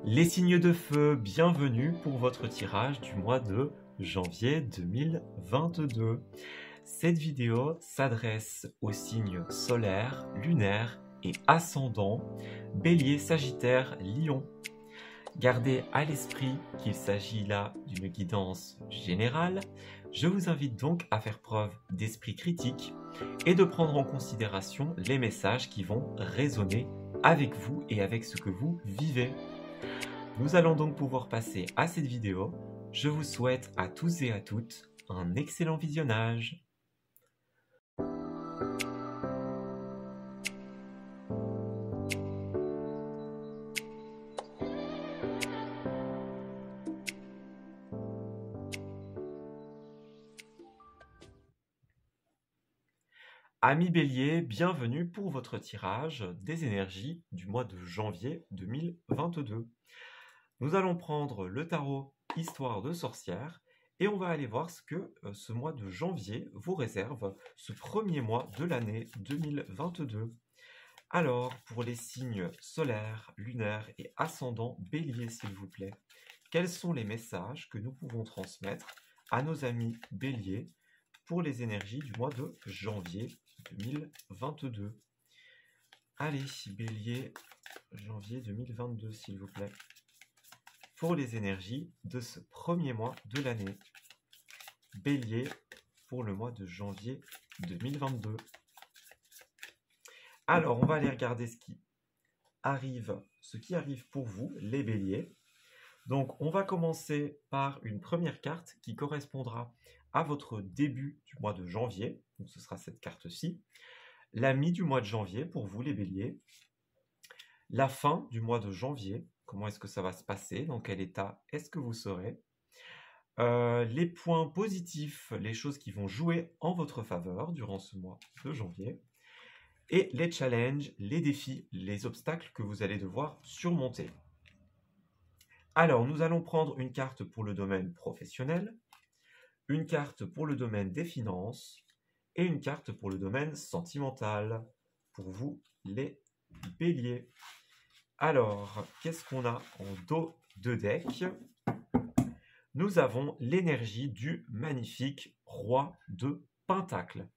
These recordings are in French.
Les signes de feu, bienvenue pour votre tirage du mois de janvier 2022. Cette vidéo s'adresse aux signes solaires, lunaires et ascendants, Bélier, Sagittaire, Lion. Gardez à l'esprit qu'il s'agit là d'une guidance générale. Je vous invite donc à faire preuve d'esprit critique et de prendre en considération les messages qui vont résonner avec vous et avec ce que vous vivez. Nous allons donc pouvoir passer à cette vidéo. Je vous souhaite à tous et à toutes un excellent visionnage. Amis Bélier, bienvenue pour votre tirage des énergies du mois de janvier 2022. Nous allons prendre le tarot Histoire de sorcière et on va aller voir ce que ce mois de janvier vous réserve, ce premier mois de l'année 2022. Alors, pour les signes solaires, lunaires et ascendants Bélier, s'il vous plaît, quels sont les messages que nous pouvons transmettre à nos amis Bélier pour les énergies du mois de janvier 2022? Allez, Bélier, janvier 2022, s'il vous plaît, pour les énergies de ce premier mois de l'année. Bélier, pour le mois de janvier 2022. Alors, on va aller regarder ce qui arrive pour vous, les Béliers. Donc, on va commencer par une première carte qui correspondra à votre début du mois de janvier. Donc, ce sera cette carte-ci. La mi du mois de janvier pour vous, les Béliers. La fin du mois de janvier. Comment est-ce que ça va se passer? Dans quel état est-ce que vous serez? Les points positifs, les choses qui vont jouer en votre faveur durant ce mois de janvier. Et les challenges, les défis, les obstacles que vous allez devoir surmonter. Alors, nous allons prendre une carte pour le domaine professionnel, une carte pour le domaine des finances et une carte pour le domaine sentimental. Pour vous, les Béliers. Alors, qu'est-ce qu'on a en dos de deck? Nous avons l'énergie du magnifique roi de Pentacle.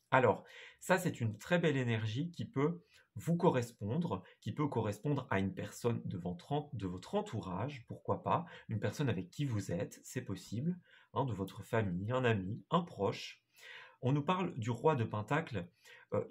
Alors, ça, c'est une très belle énergie qui peut vous correspondre, qui peut correspondre à une personne de votre entourage, pourquoi pas, une personne avec qui vous êtes, c'est possible, hein, de votre famille, un ami, un proche. On nous parle du roi de Pentacle.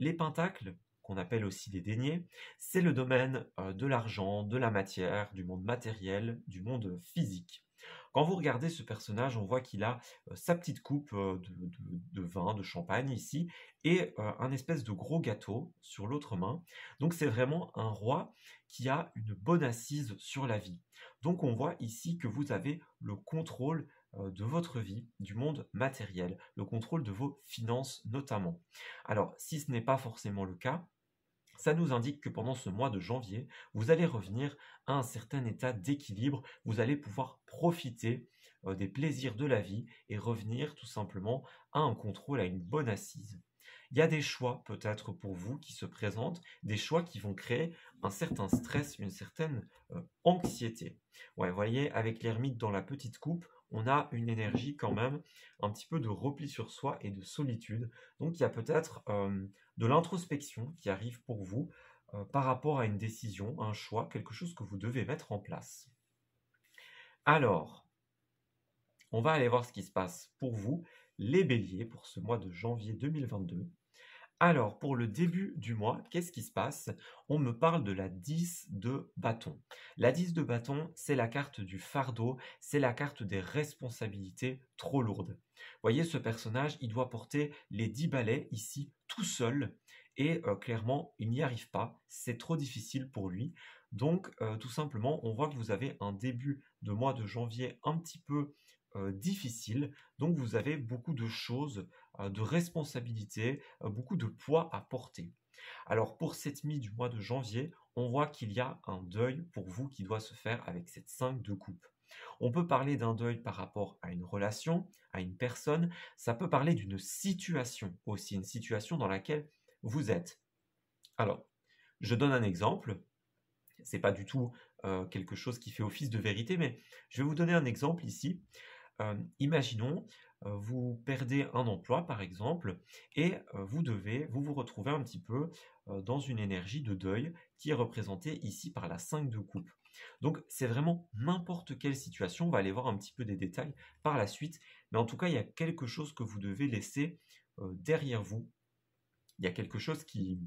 Les pentacles, qu'on appelle aussi des deniers, c'est le domaine de l'argent, de la matière, du monde matériel, du monde physique. Quand vous regardez ce personnage, on voit qu'il a sa petite coupe de vin, de champagne ici, et un espèce de gros gâteau sur l'autre main. Donc c'est vraiment un roi qui a une bonne assise sur la vie. Donc on voit ici que vous avez le contrôle de votre vie, du monde matériel, le contrôle de vos finances notamment. Alors si ce n'est pas forcément le cas, ça nous indique que pendant ce mois de janvier, vous allez revenir à un certain état d'équilibre, vous allez pouvoir profiter des plaisirs de la vie et revenir tout simplement à un contrôle, à une bonne assise. Il y a des choix peut-être pour vous qui se présentent, des choix qui vont créer un certain stress, une certaine anxiété. Ouais, vous voyez, avec l'ermite dans la petite coupe, on a une énergie quand même un petit peu de repli sur soi et de solitude. Donc il y a peut-être de l'introspection qui arrive pour vous par rapport à une décision, un choix, quelque chose que vous devez mettre en place. Alors, on va aller voir ce qui se passe pour vous, les Béliers, pour ce mois de janvier 2022. Alors, pour le début du mois, qu'est-ce qui se passe? On me parle de la 10 de bâton. La 10 de bâton, c'est la carte du fardeau, c'est la carte des responsabilités trop lourdes. Vous voyez, ce personnage, il doit porter les 10 balais ici tout seul et clairement, il n'y arrive pas. C'est trop difficile pour lui. Donc, tout simplement, on voit que vous avez un début de mois de janvier un petit peu difficile. Donc, vous avez beaucoup de choses, de responsabilités, beaucoup de poids à porter. Alors pour cette mi du mois de janvier, on voit qu'il y a un deuil pour vous qui doit se faire avec cette 5 de coupe. On peut parler d'un deuil par rapport à une relation, à une personne, ça peut parler d'une situation aussi, une situation dans laquelle vous êtes. Alors, je donne un exemple. C'est pas du tout quelque chose qui fait office de vérité, mais je vais vous donner un exemple ici. Imaginons, vous perdez un emploi par exemple, et vous vous retrouvez un petit peu dans une énergie de deuil qui est représentée ici par la 5 de coupe. Donc c'est vraiment n'importe quelle situation, on va aller voir un petit peu des détails par la suite, mais en tout cas il y a quelque chose que vous devez laisser derrière vous. Il y a quelque chose qui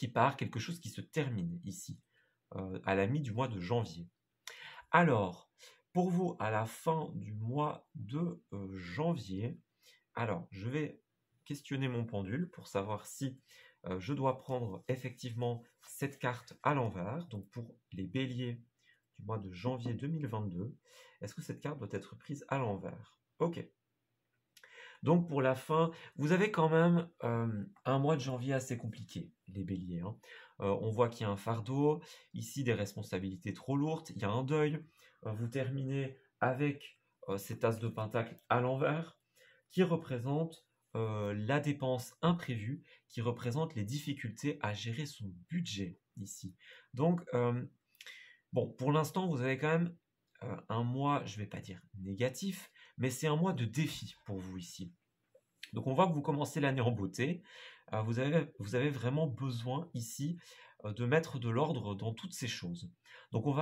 part, quelque chose qui se termine ici, à la mi du mois de janvier. Alors, pour vous, à la fin du mois de janvier, alors je vais questionner mon pendule pour savoir si je dois prendre effectivement cette carte à l'envers. Donc pour les béliers du mois de janvier 2022, est-ce que cette carte doit être prise à l'envers? Ok. Donc pour la fin, vous avez quand même un mois de janvier assez compliqué, les béliers, hein. On voit qu'il y a un fardeau, ici des responsabilités trop lourdes, il y a un deuil. Vous terminez avec cet as de pentacle à l'envers, qui représente la dépense imprévue, qui représente les difficultés à gérer son budget ici. Donc, bon, pour l'instant, vous avez quand même un mois, je ne vais pas dire négatif, mais c'est un mois de défi pour vous ici. Donc on voit que vous commencez l'année en beauté. Vous avez vraiment besoin ici de mettre de l'ordre dans toutes ces choses. Donc on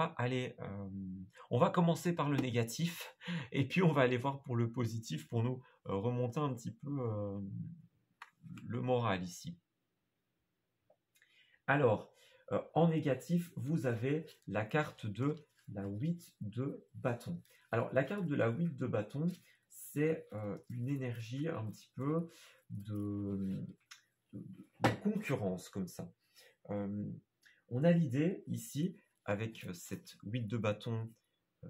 va commencer par le négatif et puis on va aller voir pour le positif pour nous remonter un petit peu le moral ici. Alors, en négatif, vous avez la carte de la 8 de bâton. Alors, la carte de la 8 de bâton, c'est une énergie un petit peu de concurrence comme ça. On a l'idée ici, avec cette 8 de bâton,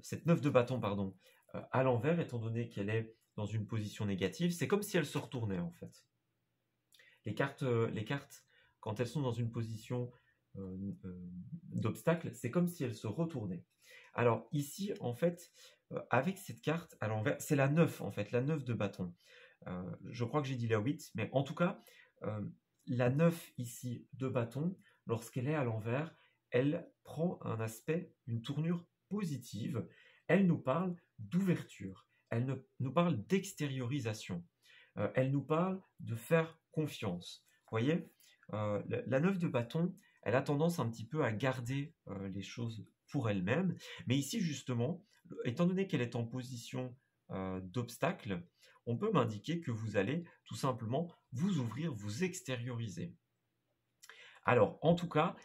cette 9 de bâton, pardon, à l'envers, étant donné qu'elle est dans une position négative, c'est comme si elle se retournait en fait. Les cartes, quand elles sont dans une position d'obstacle, c'est comme si elles se retournaient. Alors ici, en fait, avec cette carte à l'envers, c'est la 9 en fait, la 9 de bâton. Je crois que j'ai dit la 8, mais en tout cas, la 9 ici de bâton, lorsqu'elle est à l'envers, elle prend un aspect, une tournure positive. Elle nous parle d'ouverture, elle nous parle d'extériorisation, elle nous parle de faire confiance. Vous voyez, la 9 de bâton, elle a tendance un petit peu à garder les choses pour elle-même, mais ici justement, étant donné qu'elle est en position d'obstacle, on peut m'indiquer que vous allez tout simplement vous ouvrir, vous extérioriser. Alors, en tout cas,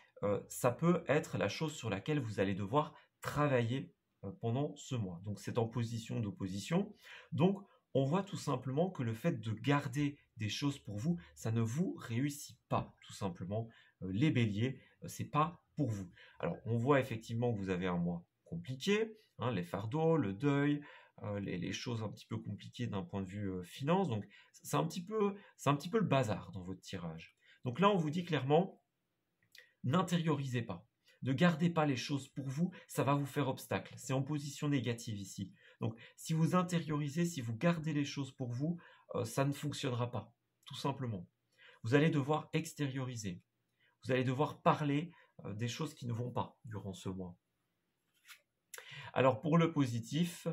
ça peut être la chose sur laquelle vous allez devoir travailler pendant ce mois. Donc, c'est en position d'opposition. Donc, on voit tout simplement que le fait de garder des choses pour vous, ça ne vous réussit pas, tout simplement. Les béliers, c'est pas pour vous. Alors, on voit effectivement que vous avez un mois compliqué, hein, les fardeaux, le deuil, les choses un petit peu compliquées d'un point de vue finance. Donc, c'est un petit peu le bazar dans votre tirage. Donc là, on vous dit clairement, n'intériorisez pas. Ne gardez pas les choses pour vous, ça va vous faire obstacle. C'est en position négative ici. Donc, si vous intériorisez, si vous gardez les choses pour vous, ça ne fonctionnera pas, tout simplement. Vous allez devoir extérioriser. Vous allez devoir parler des choses qui ne vont pas durant ce mois. Alors, pour le positif,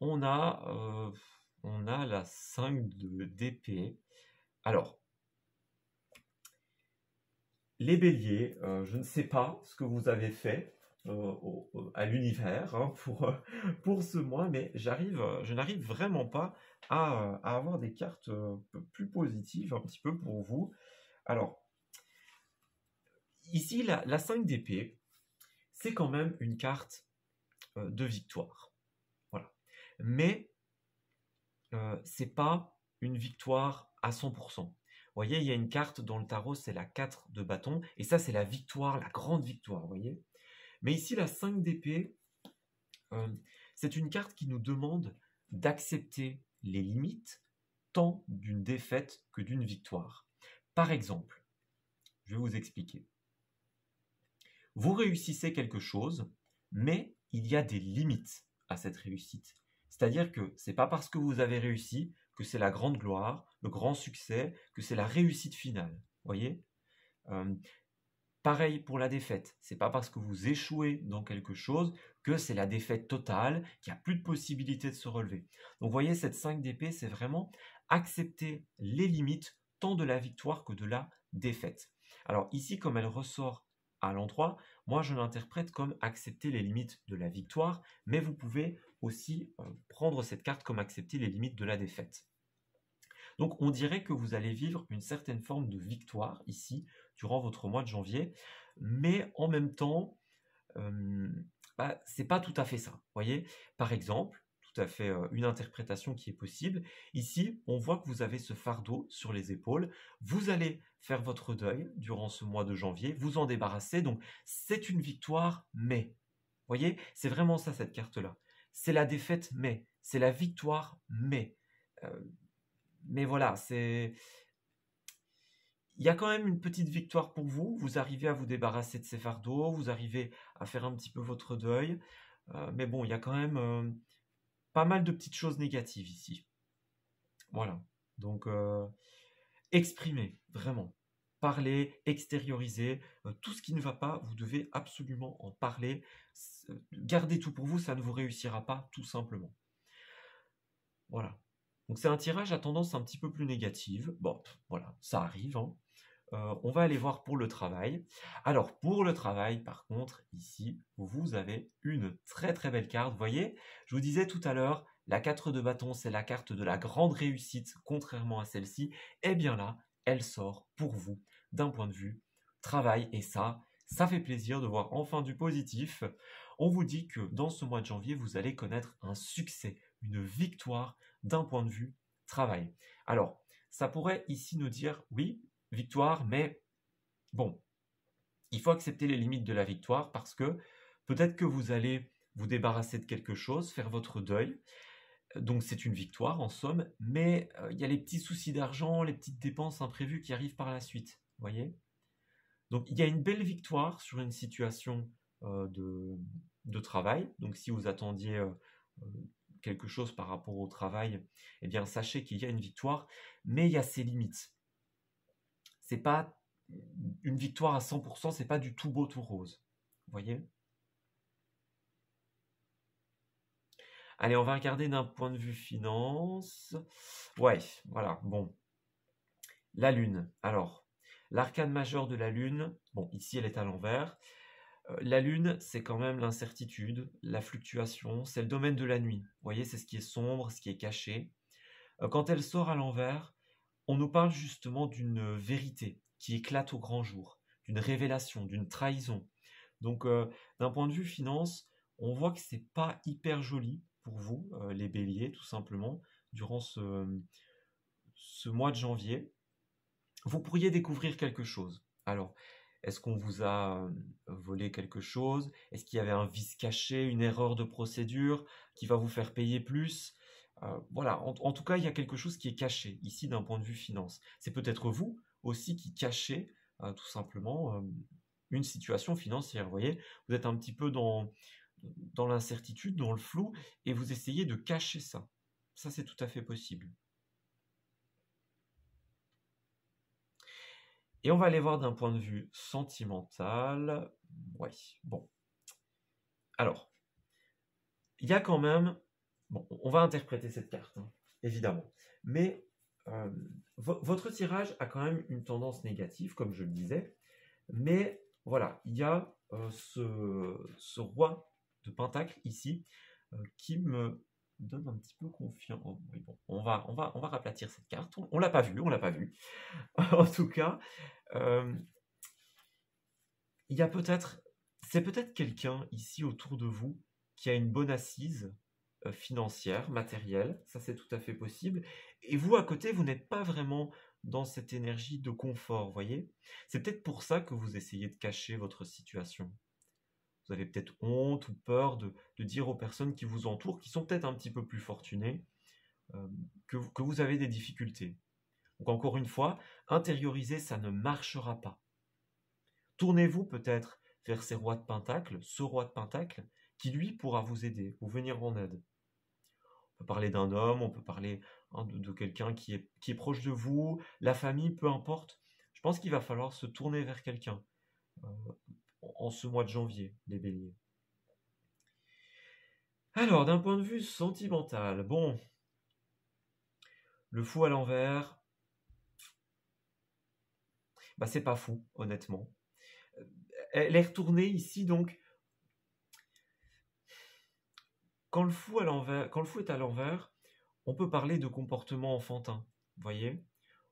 on a la 5 d'épée. Alors, les béliers, je ne sais pas ce que vous avez fait à l'univers hein, pour ce mois, mais je n'arrive vraiment pas à avoir des cartes plus positives un petit peu pour vous. Alors, ici, la 5 d'épée, c'est quand même une carte de victoire. Voilà. Mais c'est pas une victoire à 100%. Vous voyez, il y a une carte dans le tarot, c'est la 4 de bâton, et ça, c'est la victoire, la grande victoire, vous voyez. Mais ici, la 5 d'épée, c'est une carte qui nous demande d'accepter les limites, tant d'une défaite que d'une victoire. Par exemple, je vais vous expliquer. Vous réussissez quelque chose, mais il y a des limites à cette réussite. C'est-à-dire que c'est pas parce que vous avez réussi que c'est la grande gloire, le grand succès, que c'est la réussite finale. Voyez, Euh, Pareil pour la défaite. C'est pas parce que vous échouez dans quelque chose que c'est la défaite totale, qu'il n'y a plus de possibilité de se relever. Donc vous voyez, cette 5 d'épée, c'est vraiment accepter les limites tant de la victoire que de la défaite. Alors ici, comme elle ressort à l'endroit, moi je l'interprète comme accepter les limites de la victoire, mais vous pouvez aussi prendre cette carte comme accepter les limites de la défaite. Donc on dirait que vous allez vivre une certaine forme de victoire ici durant votre mois de janvier, mais en même temps, c'est pas tout à fait ça. Voyez, par exemple, tout à fait une interprétation qui est possible. Ici, on voit que vous avez ce fardeau sur les épaules. Vous allez faire votre deuil durant ce mois de janvier, vous en débarrasser. Donc c'est une victoire, mais voyez, c'est vraiment ça cette carte-là. C'est la défaite, mais c'est la victoire, Euh, mais voilà, il y a quand même une petite victoire pour vous. Vous arrivez à vous débarrasser de ces fardeaux, vous arrivez à faire un petit peu votre deuil. Mais bon, il y a quand même pas mal de petites choses négatives ici. Voilà. Donc, exprimez, vraiment. Parlez, extériorisez. Tout ce qui ne va pas, vous devez absolument en parler. Gardez tout pour vous, ça ne vous réussira pas, tout simplement. Voilà. Donc c'est un tirage à tendance un petit peu plus négative. Bon, voilà, ça arrive, hein. On va aller voir pour le travail. Alors, pour le travail, par contre, ici, vous avez une très très belle carte. Vous voyez, je vous disais tout à l'heure, la 4 de bâton, c'est la carte de la grande réussite, contrairement à celle-ci. Eh bien là, elle sort pour vous d'un point de vue travail. Et ça fait plaisir de voir enfin du positif. On vous dit que dans ce mois de janvier, vous allez connaître un succès, une victoire d'un point de vue travail. Alors, ça pourrait ici nous dire, oui, victoire, mais bon, il faut accepter les limites de la victoire parce que peut-être que vous allez vous débarrasser de quelque chose, faire votre deuil. Donc c'est une victoire en somme, mais il y a les petits soucis d'argent, les petites dépenses imprévues qui arrivent par la suite. Vous voyez? Donc il y a une belle victoire sur une situation de travail. Donc si vous attendiez quelque chose par rapport au travail, eh bien sachez qu'il y a une victoire, mais il y a ses limites. C'est pas une victoire à 100%, c'est pas du tout beau tout rose. Vous voyez? Allez, on va regarder d'un point de vue finance. Ouais, voilà, bon. La Lune. Alors, l'arcane majeur de la Lune, bon, ici elle est à l'envers. La Lune, c'est quand même l'incertitude, la fluctuation, c'est le domaine de la nuit. Vous voyez, c'est ce qui est sombre, ce qui est caché. Quand elle sort à l'envers, on nous parle justement d'une vérité qui éclate au grand jour, d'une révélation, d'une trahison. Donc, d'un point de vue finance, on voit que c'est pas hyper joli pour vous, les béliers, tout simplement, durant ce mois de janvier. Vous pourriez découvrir quelque chose. Alors, est-ce qu'on vous a volé quelque chose? Est-ce qu'il y avait un vice caché, une erreur de procédure qui va vous faire payer plus? Voilà, en tout cas, il y a quelque chose qui est caché ici d'un point de vue finance. C'est peut-être vous aussi qui cachez tout simplement une situation financière. Vous voyez, vous êtes un petit peu dans l'incertitude, dans le flou, et vous essayez de cacher ça. Ça, c'est tout à fait possible. Et on va aller voir d'un point de vue sentimental. Ouais, bon. Alors, il y a quand même... Bon, on va interpréter cette carte, hein, évidemment. Mais votre tirage a quand même une tendance négative, comme je le disais. Mais voilà, il y a ce roi de Pentacle ici qui me donne un petit peu confiance. Oh, oui, bon, on va raplatir cette carte. On l'a pas vue, on l'a pas vue. En tout cas, il y a c'est peut-être quelqu'un ici autour de vous qui a une bonne assise financière, matérielle, ça c'est tout à fait possible. Et vous, à côté, vous n'êtes pas vraiment dans cette énergie de confort, voyez? C'est peut-être pour ça que vous essayez de cacher votre situation. Vous avez peut-être honte ou peur de dire aux personnes qui vous entourent, qui sont peut-être un petit peu plus fortunées, que vous avez des difficultés. Donc encore une fois, intérioriser, ça ne marchera pas. Tournez-vous peut-être vers ces rois de Pentacle, ce roi de Pentacle, qui lui pourra vous aider, vous venir en aide. On peut parler d'un homme, on peut parler de quelqu'un qui est proche de vous, la famille, peu importe. Je pense qu'il va falloir se tourner vers quelqu'un en ce mois de janvier, les béliers. Alors, d'un point de vue sentimental, bon, le fou à l'envers, bah c'est pas fou, honnêtement. Elle est retournée ici, donc, quand le fou est à l'envers, on peut parler de comportement enfantin, vous voyez?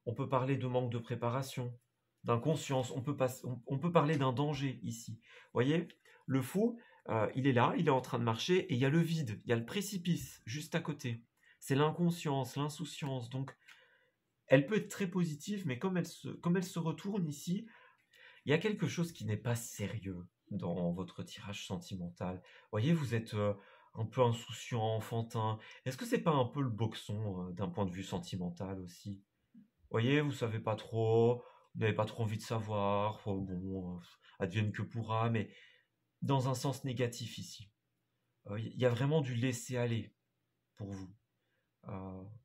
On peut parler de manque de préparation, d'inconscience, on peut parler d'un danger ici. Vous voyez? Le fou, il est là, il est en train de marcher, et il y a le vide, il y a le précipice juste à côté. C'est l'inconscience, l'insouciance, donc elle peut être très positive, mais comme elle se retourne ici, il y a quelque chose qui n'est pas sérieux dans votre tirage sentimental. Vous voyez, vous êtes un peu insouciant, enfantin. Est-ce que c'est pas un peu le boxon d'un point de vue sentimental aussi? Vous voyez, vous savez pas trop, vous n'avez pas trop envie de savoir, oh, bon, advienne que pourra, mais dans un sens négatif ici. Il y a vraiment du laisser-aller pour vous.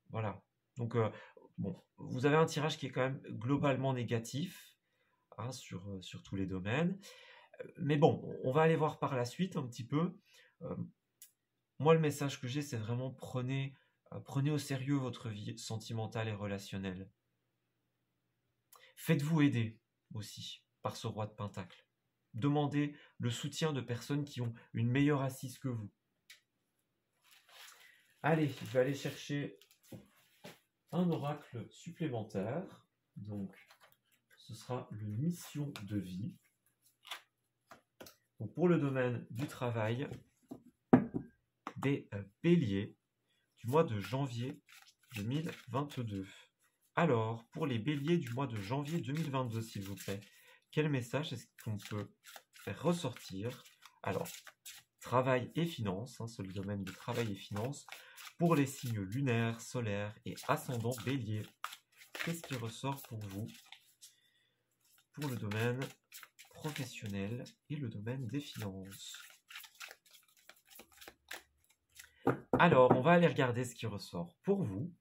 Voilà. Donc, bon, vous avez un tirage qui est quand même globalement négatif hein, sur tous les domaines. Mais bon, on va aller voir par la suite un petit peu. Moi, le message que j'ai, c'est vraiment prenez au sérieux votre vie sentimentale et relationnelle. Faites-vous aider aussi par ce roi de Pentacle. Demandez le soutien de personnes qui ont une meilleure assise que vous. Allez, je vais aller chercher un oracle supplémentaire. Donc, ce sera le mission de vie. Donc, pour le domaine du travail, des béliers du mois de janvier 2022. Alors, pour les béliers du mois de janvier 2022, s'il vous plaît, quel message est-ce qu'on peut faire ressortir? Alors, travail et finances, hein, c'est le domaine du travail et finances, pour les signes lunaires, solaires et ascendant bélier. Qu'est-ce qui ressort pour vous pour le domaine professionnel et le domaine des finances? Alors, on va aller regarder ce qui ressort pour vous,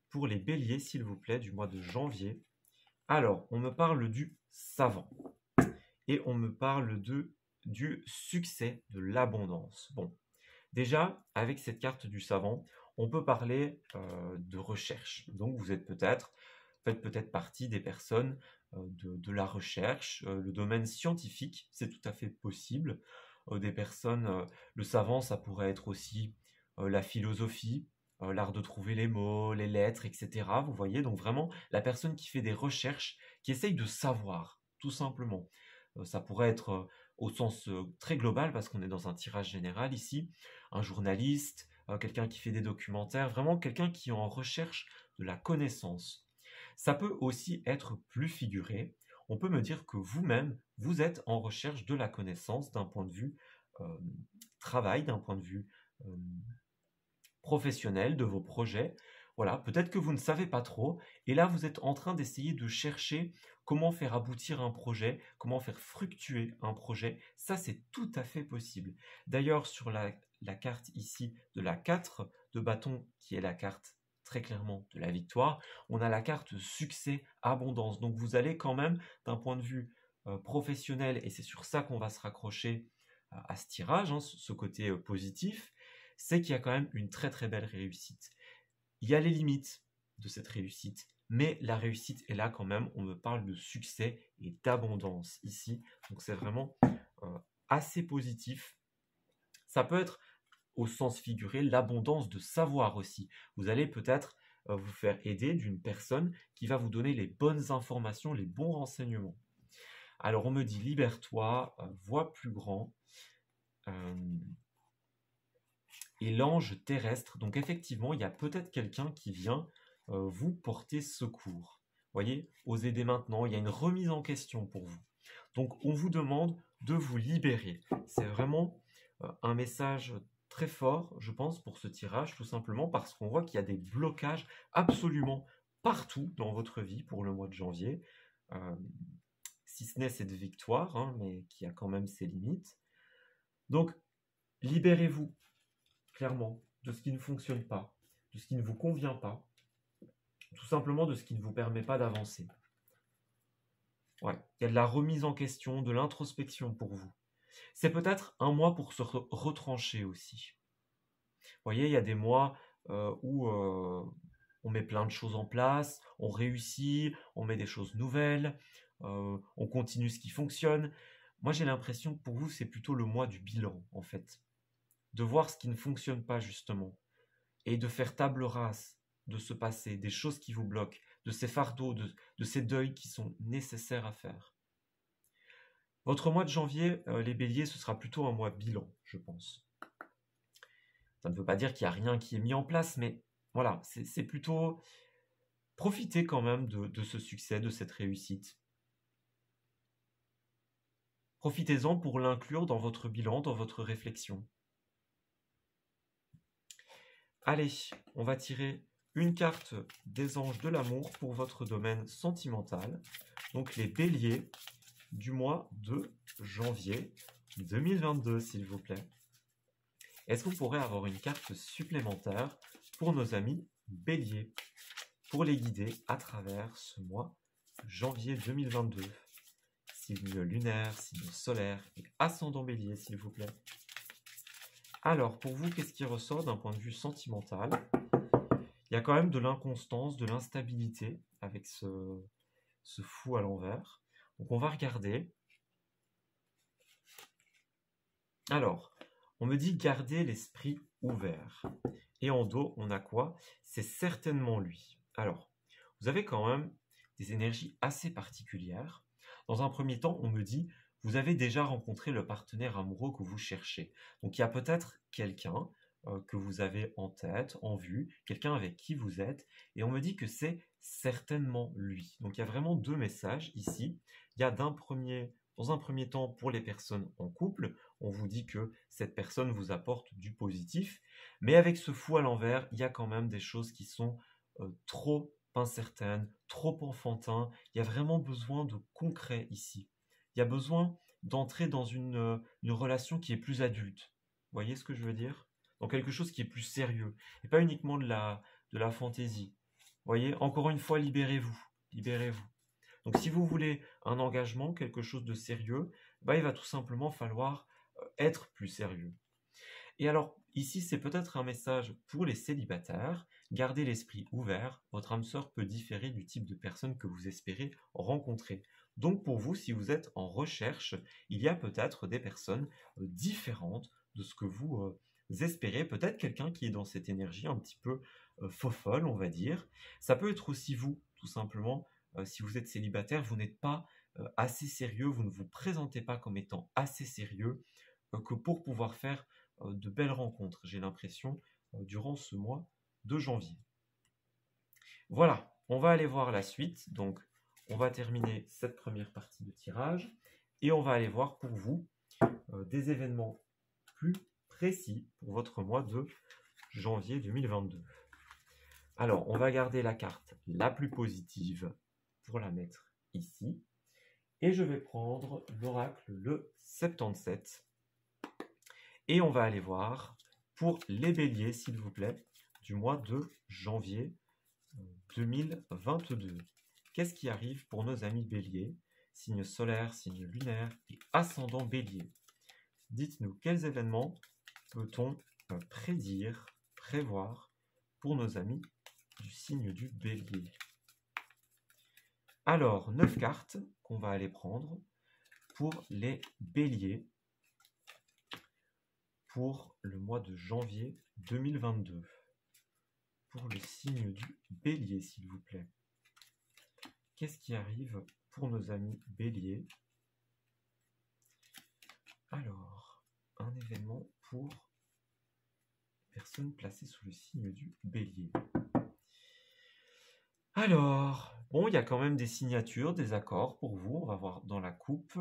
pour les béliers, s'il vous plaît, du mois de janvier. Alors, on me parle du savant et on me parle du succès, de l'abondance. Bon, déjà, avec cette carte du savant, on peut parler de recherche. Donc, vous faites peut-être partie des personnes de la recherche, le domaine scientifique, c'est tout à fait possible. Des personnes, le savant, ça pourrait être aussi la philosophie, l'art de trouver les mots, les lettres, etc. Vous voyez, donc vraiment la personne qui fait des recherches, qui essaye de savoir, tout simplement. Ça pourrait être au sens très global, parce qu'on est dans un tirage général ici, un journaliste, quelqu'un qui fait des documentaires, vraiment quelqu'un qui est en recherche de la connaissance. Ça peut aussi être plus figuré. On peut me dire que vous-même, vous êtes en recherche de la connaissance d'un point de vue travail, d'un point de vue professionnel, de vos projets. Voilà, peut-être que vous ne savez pas trop, et là vous êtes en train d'essayer de chercher comment faire aboutir un projet, comment faire fructuer un projet. Ça, c'est tout à fait possible. D'ailleurs, sur la carte ici de la 4 de bâton, qui est la carte très clairement de la victoire, on a la carte succès, abondance. Donc vous allez quand même, d'un point de vue professionnel, et c'est sur ça qu'on va se raccrocher à ce tirage, hein, ce côté positif, c'est qu'il y a quand même une très très belle réussite. Il y a les limites de cette réussite, mais la réussite est là quand même. On me parle de succès et d'abondance ici, donc c'est vraiment assez positif. Ça peut être au sens figuré l'abondance de savoir aussi. Vous allez peut-être vous faire aider d'une personne qui va vous donner les bonnes informations, les bons renseignements. Alors on me dit libère-toi, vois plus grand. Et l'ange terrestre, donc effectivement, il y a peut-être quelqu'un qui vient vous porter secours. Vous voyez, osez dès maintenant, il y a une remise en question pour vous. Donc on vous demande de vous libérer. C'est vraiment un message très fort, je pense, pour ce tirage, tout simplement parce qu'on voit qu'il y a des blocages absolument partout dans votre vie pour le mois de janvier, si ce n'est cette victoire, hein, mais qui a quand même ses limites. Donc, libérez-vous, clairement, de ce qui ne fonctionne pas, de ce qui ne vous convient pas, tout simplement de ce qui ne vous permet pas d'avancer. Ouais, il y a de la remise en question, de l'introspection pour vous. C'est peut-être un mois pour se retrancher aussi. Vous voyez, il y a des mois où on met plein de choses en place, on réussit, on met des choses nouvelles, on continue ce qui fonctionne. Moi, j'ai l'impression que pour vous, c'est plutôt le mois du bilan, en fait. De voir ce qui ne fonctionne pas, justement, et de faire table rase de ce passé, des choses qui vous bloquent, de ces fardeaux, de ces deuils qui sont nécessaires à faire. Votre mois de janvier, les béliers, ce sera plutôt un mois bilan, je pense. Ça ne veut pas dire qu'il n'y a rien qui est mis en place, mais voilà, c'est plutôt profiter quand même de ce succès, de cette réussite. Profitez-en pour l'inclure dans votre bilan, dans votre réflexion. Allez, on va tirer une carte des anges de l'amour pour votre domaine sentimental. Donc les béliers du mois de janvier 2022, s'il vous plaît. Est-ce qu'on pourrait avoir une carte supplémentaire pour nos amis béliers, pour les guider à travers ce mois janvier 2022? Signe lunaire, signe solaire et ascendant bélier, s'il vous plaît. Alors, pour vous, qu'est-ce qui ressort d'un point de vue sentimental? Il y a quand même de l'inconstance, de l'instabilité avec ce fou à l'envers. Donc, on va regarder. Alors, on me dit garder l'esprit ouvert. Et en dos, on a quoi? C'est certainement lui. Alors, vous avez quand même des énergies assez particulières. Dans un premier temps, on me dit, vous avez déjà rencontré le partenaire amoureux que vous cherchez. Donc, il y a peut-être quelqu'un que vous avez en tête, en vue, quelqu'un avec qui vous êtes, et on me dit que c'est certainement lui. Donc, il y a vraiment deux messages ici. Il y a dans un premier temps, pour les personnes en couple, on vous dit que cette personne vous apporte du positif, mais avec ce fou à l'envers, il y a quand même des choses qui sont trop incertaines, trop enfantins. Il y a vraiment besoin de concret ici. Il y a besoin d'entrer dans une relation qui est plus adulte. Vous voyez ce que je veux dire? Dans quelque chose qui est plus sérieux, et pas uniquement de la fantaisie. Vous voyez, encore une fois, libérez-vous. Libérez-vous. Donc si vous voulez un engagement, quelque chose de sérieux, il va tout simplement falloir être plus sérieux. Et alors, ici, c'est peut-être un message pour les célibataires. Gardez l'esprit ouvert. Votre âme sœur peut différer du type de personne que vous espérez rencontrer. Donc pour vous, si vous êtes en recherche, il y a peut-être des personnes différentes de ce que vous espérez. Peut-être quelqu'un qui est dans cette énergie un petit peu faux-folle, on va dire. Ça peut être aussi vous, tout simplement. Si vous êtes célibataire, vous n'êtes pas assez sérieux, vous ne vous présentez pas comme étant assez sérieux que pour pouvoir faire de belles rencontres, j'ai l'impression, durant ce mois de janvier. Voilà, on va aller voir la suite. Donc, on va terminer cette première partie de tirage et on va aller voir pour vous des événements plus précis pour votre mois de janvier 2022. Alors, on va garder la carte la plus positive pour la mettre ici. Et je vais prendre l'oracle le 77. Et on va aller voir pour les béliers, s'il vous plaît, du mois de janvier 2022. Qu'est-ce qui arrive pour nos amis béliers? Signe solaire, signe lunaire et ascendant bélier. Dites-nous, quels événements peut-on prédire, prévoir pour nos amis du signe du bélier? Alors, 9 cartes qu'on va aller prendre pour les béliers pour le mois de janvier 2022. Pour le signe du bélier, s'il vous plaît. Qu'est-ce qui arrive pour nos amis béliers? Alors, un événement pour personnes placées sous le signe du bélier. Alors, bon, il y a quand même des signatures, des accords pour vous. On va voir dans la coupe.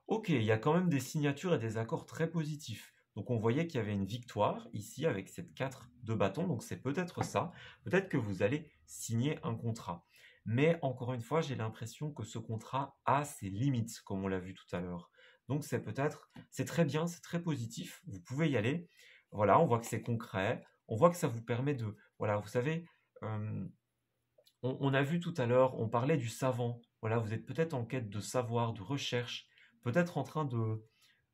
Ok, il y a quand même des signatures et des accords très positifs. Donc on voyait qu'il y avait une victoire ici avec cette 4 de bâton. Donc c'est peut-être ça. Peut-être que vous allez signer un contrat. Mais encore une fois, j'ai l'impression que ce contrat a ses limites, comme on l'a vu tout à l'heure. Donc c'est très bien, c'est très positif. Vous pouvez y aller. Voilà, on voit que c'est concret. On voit que ça vous permet de... Voilà, vous savez... on a vu tout à l'heure, on parlait du savant Voilà, vous êtes peut-être en quête de savoir, de recherche, peut-être en train de,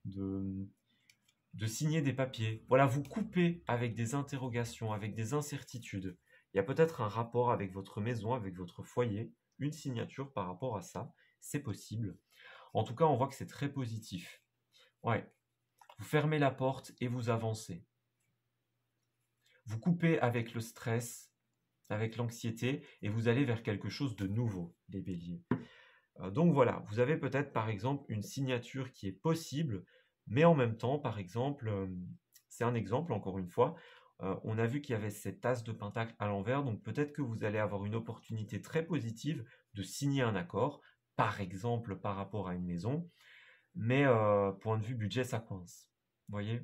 de signer des papiers. Voilà, vous coupez avec des interrogations, avec des incertitudes. Il y a peut-être un rapport avec votre maison, avec votre foyer, une signature par rapport à ça. C'est possible. En tout cas, on voit que c'est très positif. Ouais. Vous fermez la porte et vous avancez. Vous coupez avec le stress, avec l'anxiété, et vous allez vers quelque chose de nouveau, les béliers. Donc voilà, vous avez peut-être par exemple une signature qui est possible, mais en même temps, par exemple, c'est un exemple encore une fois, on a vu qu'il y avait cette as de pentacle à l'envers, donc peut-être que vous allez avoir une opportunité très positive de signer un accord, par exemple par rapport à une maison, mais point de vue budget, ça coince. Vous voyez?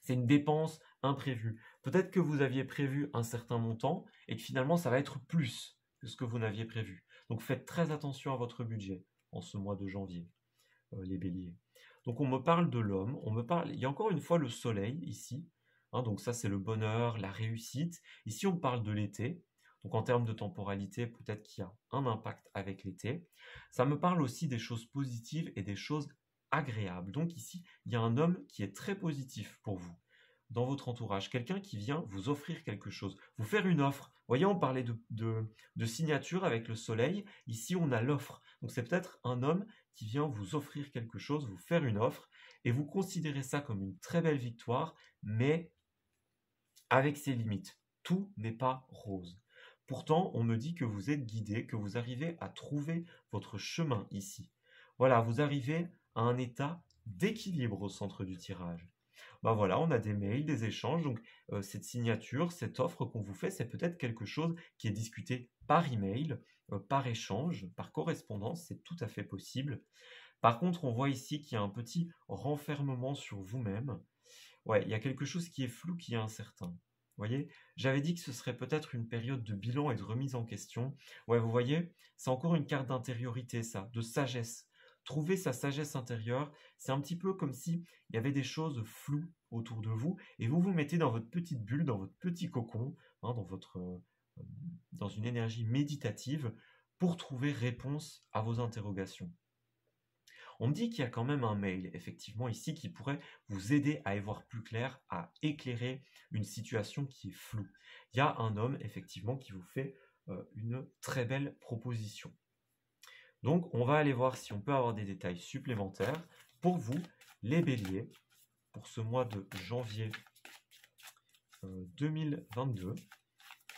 C'est une dépense imprévue. Peut-être que vous aviez prévu un certain montant et que finalement ça va être plus que ce que vous n'aviez prévu. Donc faites très attention à votre budget en ce mois de janvier, les béliers. Donc on me parle de l'homme, il y a encore une fois le soleil ici, hein, donc ça c'est le bonheur, la réussite. Ici on parle de l'été, donc en termes de temporalité, peut-être qu'il y a un impact avec l'été. Ça me parle aussi des choses positives et des choses agréables. Donc ici, il y a un homme qui est très positif pour vous dans votre entourage, quelqu'un qui vient vous offrir quelque chose, vous faire une offre. Vous voyez, on parlait de signature avec le soleil, ici on a l'offre. Donc c'est peut-être un homme qui vient vous offrir quelque chose, vous faire une offre, et vous considérez ça comme une très belle victoire, mais avec ses limites. Tout n'est pas rose. Pourtant, on me dit que vous êtes guidé, que vous arrivez à trouver votre chemin ici. Voilà, vous arrivez à un état d'équilibre au centre du tirage. Ben voilà, on a des mails, des échanges, donc cette signature, cette offre qu'on vous fait, c'est peut-être quelque chose qui est discuté par email, par échange, par correspondance, c'est tout à fait possible. Par contre, on voit ici qu'il y a un petit renfermement sur vous-même. Ouais, il y a quelque chose qui est flou, qui est incertain. Vous voyez, j'avais dit que ce serait peut-être une période de bilan et de remise en question. Ouais, vous voyez, c'est encore une carte d'intériorité, ça, de sagesse. Trouver sa sagesse intérieure, c'est un petit peu comme si il y avait des choses floues autour de vous et vous vous mettez dans votre petite bulle, dans votre petit cocon, hein, dans une énergie méditative pour trouver réponse à vos interrogations. On me dit qu'il y a quand même un mail, effectivement, ici, qui pourrait vous aider à y voir plus clair, à éclairer une situation qui est floue. Il y a un homme, effectivement, qui vous fait une très belle proposition. Donc, on va aller voir si on peut avoir des détails supplémentaires pour vous, les béliers, pour ce mois de janvier 2022.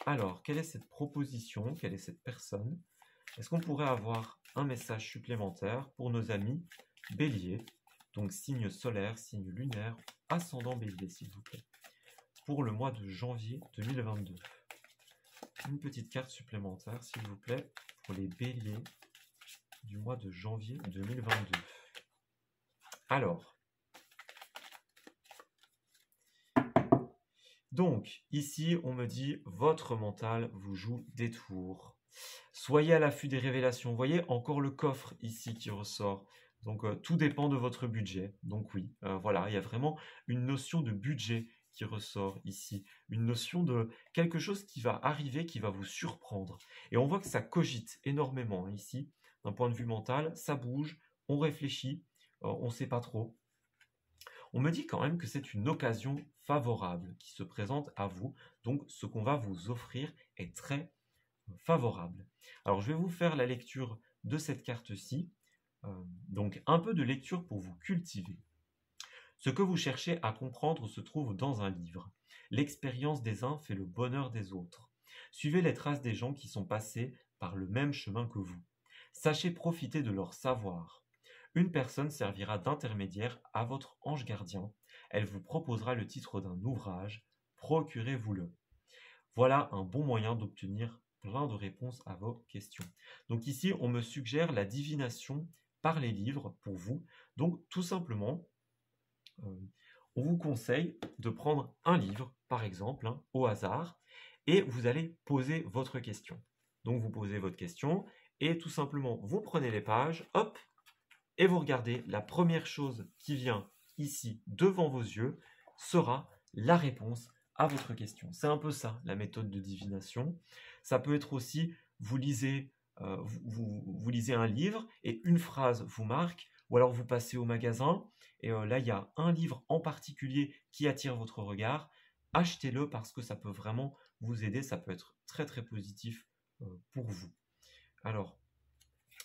Alors, quelle est cette proposition? Quelle est cette personne? Est-ce qu'on pourrait avoir un message supplémentaire pour nos amis béliers, donc signe solaire, signe lunaire, ascendant bélier, s'il vous plaît, pour le mois de janvier 2022? Une petite carte supplémentaire, s'il vous plaît, pour les béliers du mois de janvier 2022. Alors, donc, ici, on me dit, votre mental vous joue des tours. Soyez à l'affût des révélations. Vous voyez, encore le coffre ici qui ressort. Donc, tout dépend de votre budget. Donc oui, voilà, il y a vraiment une notion de budget qui ressort ici. Une notion de quelque chose qui va arriver, qui va vous surprendre. Et on voit que ça cogite énormément ici, d'un point de vue mental. Ça bouge, on réfléchit, on ne sait pas trop. On me dit quand même que c'est une occasion favorable qui se présente à vous. Donc, ce qu'on va vous offrir est très favorable. Alors, je vais vous faire la lecture de cette carte-ci. Donc, un peu de lecture pour vous cultiver. Ce que vous cherchez à comprendre se trouve dans un livre. L'expérience des uns fait le bonheur des autres. Suivez les traces des gens qui sont passés par le même chemin que vous. Sachez profiter de leur savoir. Une personne servira d'intermédiaire à votre ange gardien. Elle vous proposera le titre d'un ouvrage. Procurez-vous-le. Voilà un bon moyen d'obtenir plein de réponses à vos questions. Donc ici, on me suggère la divination par les livres pour vous. Donc tout simplement, on vous conseille de prendre un livre, par exemple, au hasard, et vous allez poser votre question. Donc vous posez votre question, et tout simplement, vous prenez les pages, hop, et vous regardez, la première chose qui vient ici devant vos yeux sera la réponse à votre question. C'est un peu ça, la méthode de divination. Ça peut être aussi, vous lisez vous lisez un livre et une phrase vous marque, ou alors vous passez au magasin et là, il y a un livre en particulier qui attire votre regard. Achetez-le parce que ça peut vraiment vous aider, ça peut être très très positif pour vous. Alors,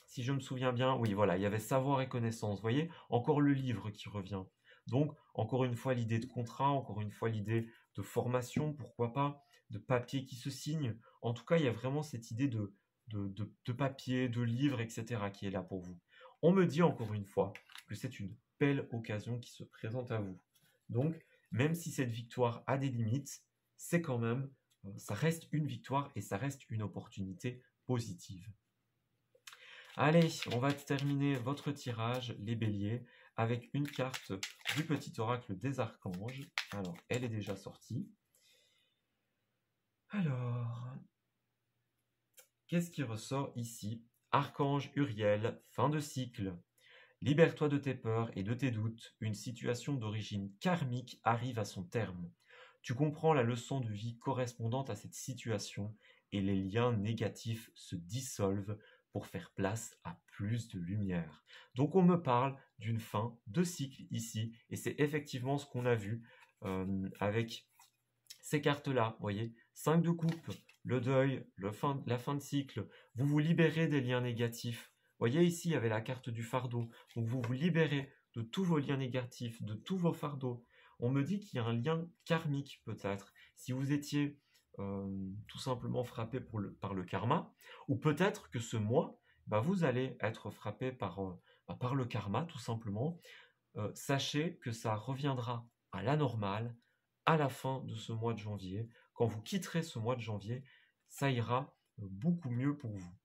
si je me souviens bien, oui, voilà, il y avait savoir et connaissance. Vous voyez, encore le livre qui revient. Donc, encore une fois, l'idée de contrat, encore une fois, l'idée de formation, pourquoi pas, de papier qui se signe. En tout cas, il y a vraiment cette idée de papier, de livre, etc. qui est là pour vous. On me dit encore une fois que c'est une belle occasion qui se présente à vous. Donc, même si cette victoire a des limites, c'est quand même, ça reste une victoire et ça reste une opportunité positive. Allez, on va terminer votre tirage, les béliers, avec une carte du petit oracle des archanges. Alors, elle est déjà sortie. Alors, qu'est-ce qui ressort ici? Archange Uriel, fin de cycle. Libère-toi de tes peurs et de tes doutes. Une situation d'origine karmique arrive à son terme. Tu comprends la leçon de vie correspondante à cette situation et les liens négatifs se dissolvent pour faire place à plus de lumière. Donc on me parle d'une fin de cycle ici et c'est effectivement ce qu'on a vu avec ces cartes-là. Vous voyez, 5 de coupe, le deuil, la fin de cycle. Vous vous libérez des liens négatifs. Vous voyez ici, il y avait la carte du fardeau. Donc vous vous libérez de tous vos liens négatifs, de tous vos fardeaux. On me dit qu'il y a un lien karmique peut-être. Si vous étiez tout simplement frappé par le karma, ou peut-être que ce mois, vous allez être frappé par le karma tout simplement. Sachez que ça reviendra à la normale à la fin de ce mois de janvier. Quand vous quitterez ce mois de janvier, ça ira beaucoup mieux pour vous.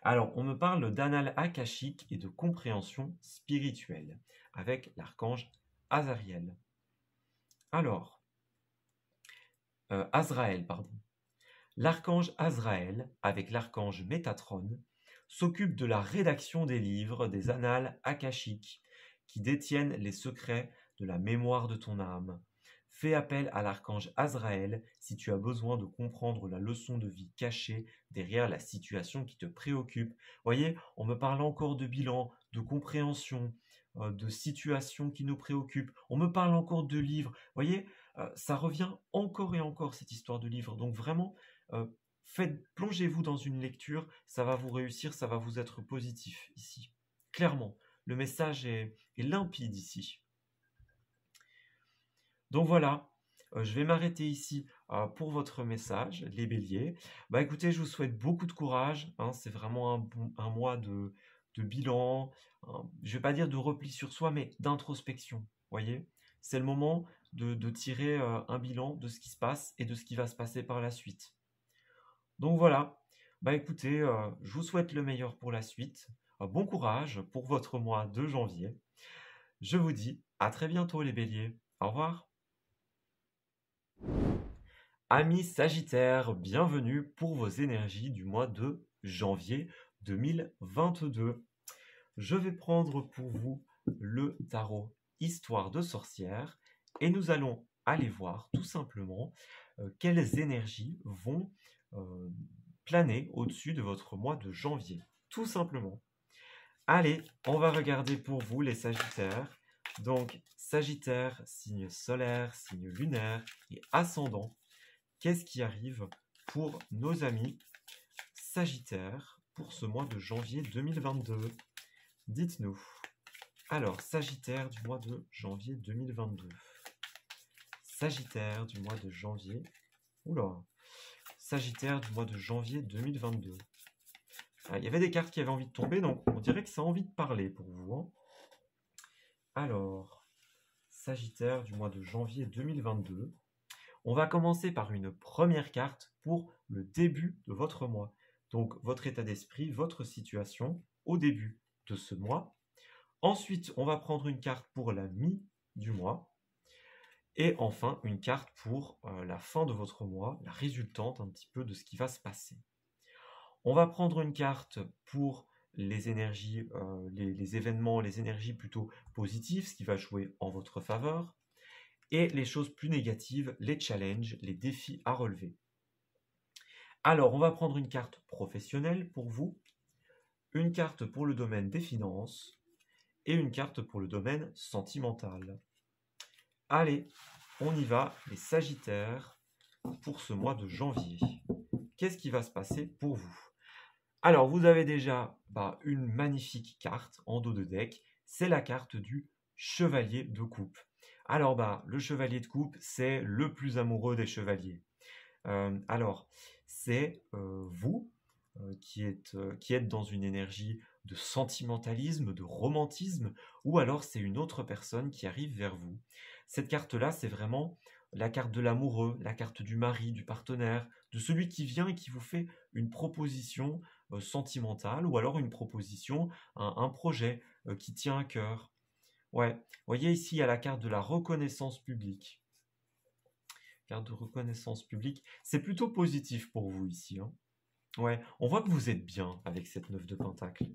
Alors, on me parle d'annales akashiques et de compréhension spirituelle avec l'archange Azraël. Alors, Azraël, pardon. L'archange Azraël, avec l'archange Métatron, s'occupe de la rédaction des livres des annales akashiques qui détiennent les secrets de la mémoire de ton âme. Fais appel à l'archange Azraël si tu as besoin de comprendre la leçon de vie cachée derrière la situation qui te préoccupe. Voyez, on me parle encore de bilan, de compréhension, de situation qui nous préoccupe. On me parle encore de livres. Voyez, ça revient encore et encore cette histoire de livres. Donc vraiment, plongez-vous dans une lecture, ça va vous réussir, ça va vous être positif ici. Clairement, le message est limpide ici. Donc voilà, je vais m'arrêter ici pour votre message, les béliers. Écoutez, je vous souhaite beaucoup de courage. C'est vraiment un mois de bilan, je ne vais pas dire de repli sur soi, mais d'introspection. Voyez, c'est le moment de tirer un bilan de ce qui se passe et de ce qui va se passer par la suite. Donc voilà, écoutez, je vous souhaite le meilleur pour la suite. Bon courage pour votre mois de janvier. Je vous dis à très bientôt les béliers. Au revoir. Amis Sagittaires, bienvenue pour vos énergies du mois de janvier 2022. Je vais prendre pour vous le tarot Histoire de sorcière et nous allons aller voir tout simplement quelles énergies vont planer au-dessus de votre mois de janvier. Tout simplement. Allez, on va regarder pour vous les Sagittaires. Donc, Sagittaire, signe solaire, signe lunaire et ascendant. Qu'est-ce qui arrive pour nos amis Sagittaires pour ce mois de janvier 2022? Dites-nous. Alors, Sagittaire du mois de janvier 2022. Sagittaire du mois de janvier. Oula. Sagittaire du mois de janvier 2022. Il y avait des cartes qui avaient envie de tomber, donc on dirait que ça a envie de parler pour vous. Alors, Sagittaire du mois de janvier 2022. On va commencer par une première carte pour le début de votre mois. Donc, votre état d'esprit, votre situation au début de ce mois. Ensuite, on va prendre une carte pour la mi du mois. Et enfin, une carte pour la fin de votre mois, la résultante un petit peu de ce qui va se passer. On va prendre une carte pour les énergies, les événements, les énergies plutôt positives, ce qui va jouer en votre faveur. Et les choses plus négatives, les challenges, les défis à relever. Alors, on va prendre une carte professionnelle pour vous, une carte pour le domaine des finances et une carte pour le domaine sentimental. Allez, on y va, les Sagittaires, pour ce mois de janvier. Qu'est-ce qui va se passer pour vous? Alors, vous avez déjà une magnifique carte en dos de deck, c'est la carte du Chevalier de Coupe. Alors, le Chevalier de Coupe, c'est le plus amoureux des chevaliers. Alors, c'est vous qui êtes dans une énergie de sentimentalisme, de romantisme, ou alors c'est une autre personne qui arrive vers vous. Cette carte-là, c'est vraiment la carte de l'amoureux, la carte du mari, du partenaire, de celui qui vient et qui vous fait une proposition sentimentale, ou alors une proposition, un projet qui tient à cœur. Ouais, vous voyez ici, il y a la carte de la reconnaissance publique. Carte de reconnaissance publique, c'est plutôt positif pour vous ici, hein. Ouais, on voit que vous êtes bien avec cette 9 de Pentacle.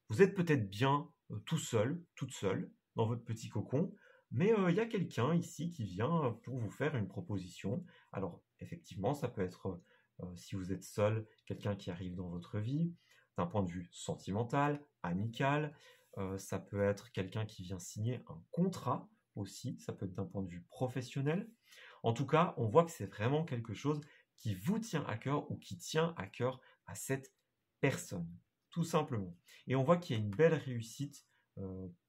Vous êtes peut-être bien tout seul, toute seule, dans votre petit cocon, mais il y a quelqu'un ici qui vient pour vous faire une proposition. Alors, effectivement, ça peut être, si vous êtes seul, quelqu'un qui arrive dans votre vie, d'un point de vue sentimental, amical. Ça peut être quelqu'un qui vient signer un contrat aussi, ça peut être d'un point de vue professionnel. En tout cas, on voit que c'est vraiment quelque chose qui vous tient à cœur ou qui tient à cœur à cette personne, tout simplement. Et on voit qu'il y a une belle réussite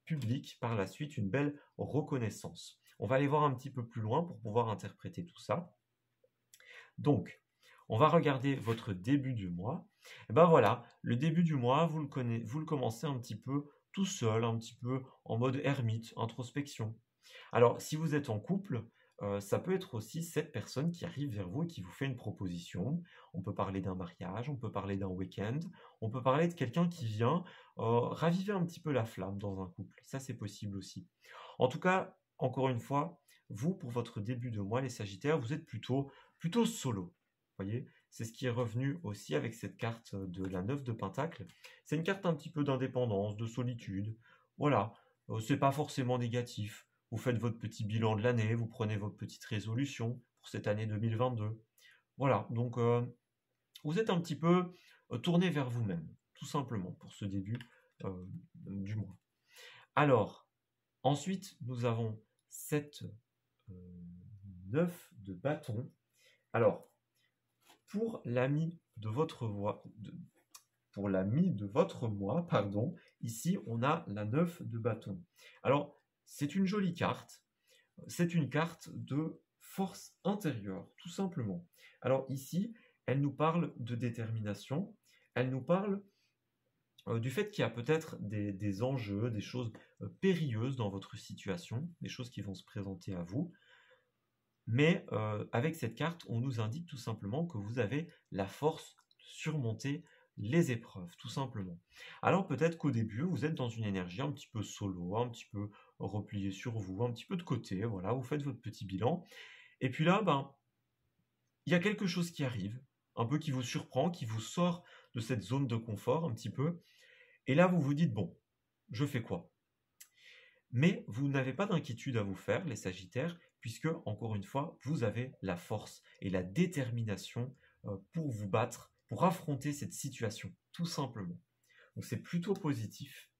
publique par la suite, une belle reconnaissance. On va aller voir un petit peu plus loin pour pouvoir interpréter tout ça. Donc, on va regarder votre début du mois. Et ben voilà, le début du mois, vous le commencez un petit peu tout seul, un petit peu en mode ermite, introspection. Alors, si vous êtes en couple, ça peut être aussi cette personne qui arrive vers vous et qui vous fait une proposition. On peut parler d'un mariage, on peut parler d'un week-end, on peut parler de quelqu'un qui vient raviver un petit peu la flamme dans un couple. Ça, c'est possible aussi. En tout cas, encore une fois, vous, pour votre début de mois, les Sagittaires, vous êtes plutôt solo. Vous voyez, c'est ce qui est revenu aussi avec cette carte de la 9 de Pentacle. C'est une carte un petit peu d'indépendance, de solitude. Voilà, c'est pas forcément négatif. Vous faites votre petit bilan de l'année, vous prenez votre petite résolution pour cette année 2022. Voilà, donc vous êtes un petit peu tourné vers vous-même, tout simplement, pour ce début du mois. Alors, ensuite, nous avons cette 9 de bâton. Alors, pour l'ami de votre mois, pardon, ici on a la 9 de bâton. Alors, c'est une jolie carte. C'est une carte de force intérieure, tout simplement. Alors ici, elle nous parle de détermination. Elle nous parle du fait qu'il y a peut-être des enjeux, des choses périlleuses dans votre situation, des choses qui vont se présenter à vous. Mais avec cette carte, on nous indique tout simplement que vous avez la force de surmonter les épreuves, tout simplement. Alors peut-être qu'au début, vous êtes dans une énergie un petit peu solo, un petit peu replié sur vous, un petit peu de côté, voilà, vous faites votre petit bilan. Et puis là, il y a quelque chose qui arrive, un peu qui vous surprend, qui vous sort de cette zone de confort un petit peu. Et là, vous vous dites, bon, je fais quoi? Mais vous n'avez pas d'inquiétude à vous faire, les Sagittaires, puisque, encore une fois, vous avez la force et la détermination pour vous battre, pour affronter cette situation, tout simplement. Donc c'est plutôt positif.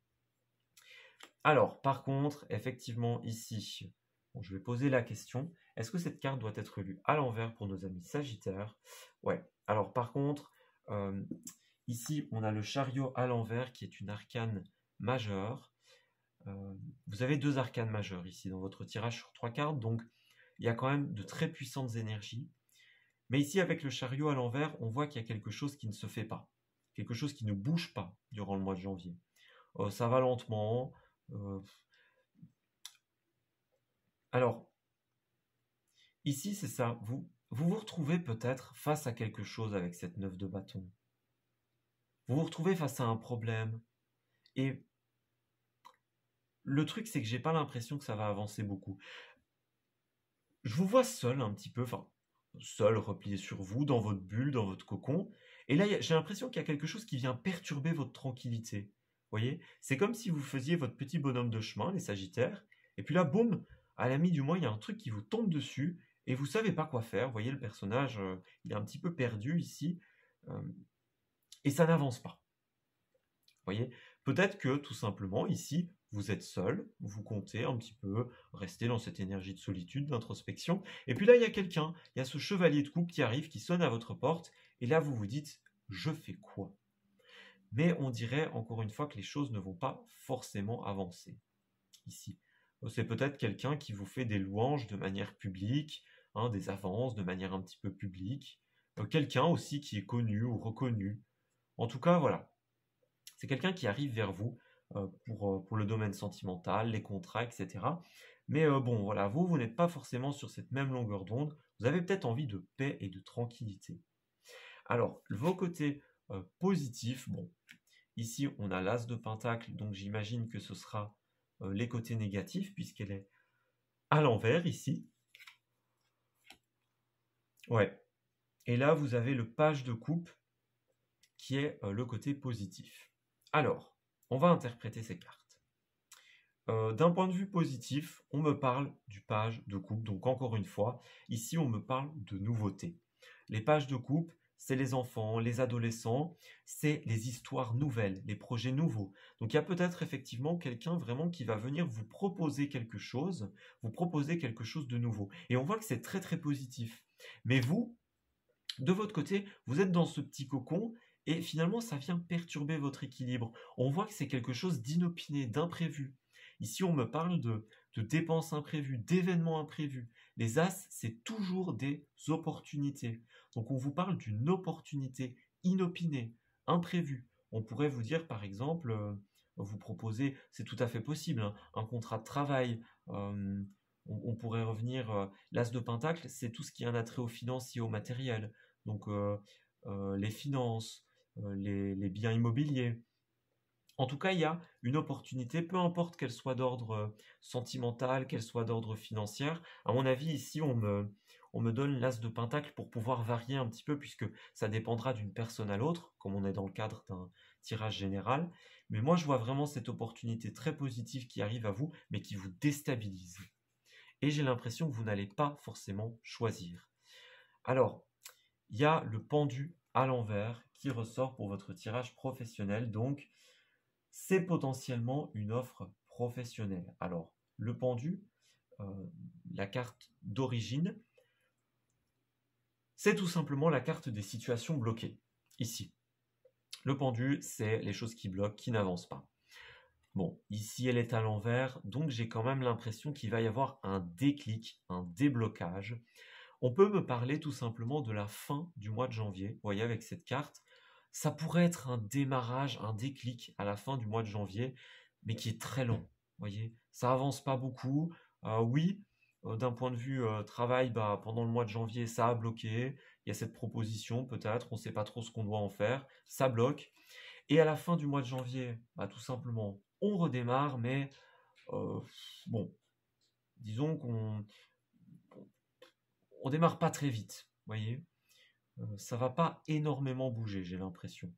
Alors, par contre, effectivement, ici, je vais poser la question, est-ce que cette carte doit être lue à l'envers pour nos amis Sagittaires? Ouais, alors par contre, ici, on a le chariot à l'envers qui est une arcane majeure. Vous avez 2 arcanes majeures ici dans votre tirage sur 3 cartes, donc il y a quand même de très puissantes énergies. Mais ici, avec le chariot à l'envers, on voit qu'il y a quelque chose qui ne se fait pas, quelque chose qui ne bouge pas durant le mois de janvier. Ça va lentement. Alors, ici, c'est ça. Vous retrouvez peut-être face à quelque chose avec cette 9 de bâton. Vous vous retrouvez face à un problème. Et le truc, c'est que j'ai pas l'impression que ça va avancer beaucoup. Je vous vois seul un petit peu, enfin, seul, replié sur vous, dans votre bulle, dans votre cocon. Et là, j'ai l'impression qu'il y a quelque chose qui vient perturber votre tranquillité. Vous voyez? C'est comme si vous faisiez votre petit bonhomme de chemin, les Sagittaires, et puis là, boum, à la mi du mois, il y a un truc qui vous tombe dessus, et vous savez pas quoi faire. Vous voyez, le personnage, il est un petit peu perdu ici, et ça n'avance pas. Vous voyez, peut-être que tout simplement ici, vous êtes seul, vous comptez un petit peu rester dans cette énergie de solitude, d'introspection, et puis là, il y a quelqu'un, il y a ce chevalier de coupe qui arrive, qui sonne à votre porte, et là, vous vous dites, je fais quoi? Mais on dirait, encore une fois, que les choses ne vont pas forcément avancer ici. C'est peut-être quelqu'un qui vous fait des louanges de manière publique, hein, des avances de manière un petit peu publique, quelqu'un aussi qui est connu ou reconnu. En tout cas, voilà, c'est quelqu'un qui arrive vers vous pour le domaine sentimental, les contrats, etc. Mais bon, voilà, vous n'êtes pas forcément sur cette même longueur d'onde. Vous avez peut-être envie de paix et de tranquillité. Alors, vos côtés positifs, bon, ici on a l'as de pentacle, donc j'imagine que ce sera les côtés négatifs, puisqu'elle est à l'envers ici. Ouais. Et là, vous avez le page de coupe, qui est le côté positif. Alors, on va interpréter ces cartes. D'un point de vue positif, on me parle du page de coupe. Donc encore une fois, ici on me parle de nouveautés. Les pages de coupe, c'est les enfants, les adolescents, c'est les histoires nouvelles, les projets nouveaux. Donc il y a peut-être effectivement quelqu'un vraiment qui va venir vous proposer quelque chose de nouveau. Et on voit que c'est très très positif. Mais vous, de votre côté, vous êtes dans ce petit cocon et finalement ça vient perturber votre équilibre. On voit que c'est quelque chose d'inopiné, d'imprévu. Ici, on me parle de dépenses imprévues, d'événements imprévus. Les As, c'est toujours des opportunités. Donc, on vous parle d'une opportunité inopinée, imprévue. On pourrait vous dire, par exemple, vous proposer, c'est tout à fait possible, hein, un contrat de travail. On pourrait revenir, l'As de Pentacle, c'est tout ce qui a un attrait aux finances et au matériel. Donc, les finances, les biens immobiliers. En tout cas, il y a une opportunité, peu importe qu'elle soit d'ordre sentimental, qu'elle soit d'ordre financier. À mon avis, ici, on me donne l'as de pentacle pour pouvoir varier un petit peu, puisque ça dépendra d'une personne à l'autre, comme on est dans le cadre d'un tirage général. Mais moi, je vois vraiment cette opportunité très positive qui arrive à vous, mais qui vous déstabilise. Et j'ai l'impression que vous n'allez pas forcément choisir. Alors, il y a le pendu à l'envers qui ressort pour votre tirage professionnel. Donc, c'est potentiellement une offre professionnelle. Alors, le pendu, la carte d'origine, c'est tout simplement la carte des situations bloquées. Ici, le pendu, c'est les choses qui bloquent, qui n'avancent pas. Bon, ici, elle est à l'envers, donc j'ai quand même l'impression qu'il va y avoir un déclic, un déblocage. On peut me parler tout simplement de la fin du mois de janvier. Vous voyez, avec cette carte, ça pourrait être un démarrage, un déclic à la fin du mois de janvier, mais qui est très long. Vous voyez, ça avance pas beaucoup. Oui, d'un point de vue travail, bah, pendant le mois de janvier, ça a bloqué. Il y a cette proposition, peut-être, on ne sait pas trop ce qu'on doit en faire. Ça bloque. Et à la fin du mois de janvier, bah, tout simplement, on redémarre, mais bon, disons qu'on on démarre pas très vite. Vous voyez, ça va pas énormément bouger, j'ai l'impression.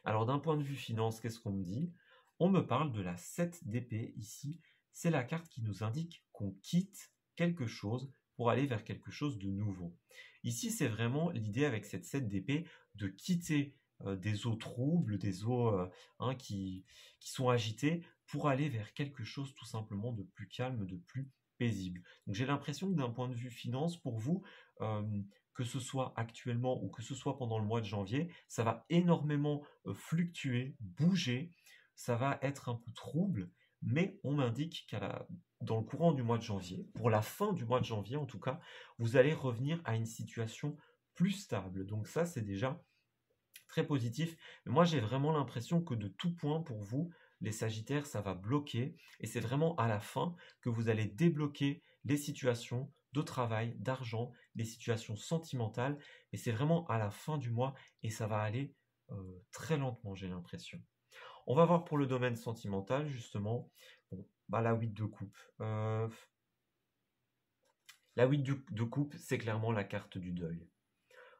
Alors d'un point de vue finance, qu'est-ce qu'on me dit? On me parle de la 7 d'épée ici. C'est la carte qui nous indique qu'on quitte quelque chose pour aller vers quelque chose de nouveau. Ici, c'est vraiment l'idée avec cette 7 d'épée de quitter des eaux troubles, des eaux qui sont agitées pour aller vers quelque chose tout simplement de plus calme, de plus paisible. Donc j'ai l'impression que d'un point de vue finance, pour vous, euh, que ce soit actuellement ou que ce soit pendant le mois de janvier, ça va énormément fluctuer, bouger, ça va être un peu trouble, mais on m'indique dans le courant du mois de janvier, pour la fin du mois de janvier en tout cas, vous allez revenir à une situation plus stable. Donc ça, c'est déjà très positif. Mais moi, j'ai vraiment l'impression que de tout point pour vous, les Sagittaires, ça va bloquer. Et c'est vraiment à la fin que vous allez débloquer les situations de travail, d'argent, les situations sentimentales. Et c'est vraiment à la fin du mois et ça va aller très lentement, j'ai l'impression. On va voir pour le domaine sentimental, justement. Bon, bah, la 8 de coupe. La 8 de coupe, c'est clairement la carte du deuil.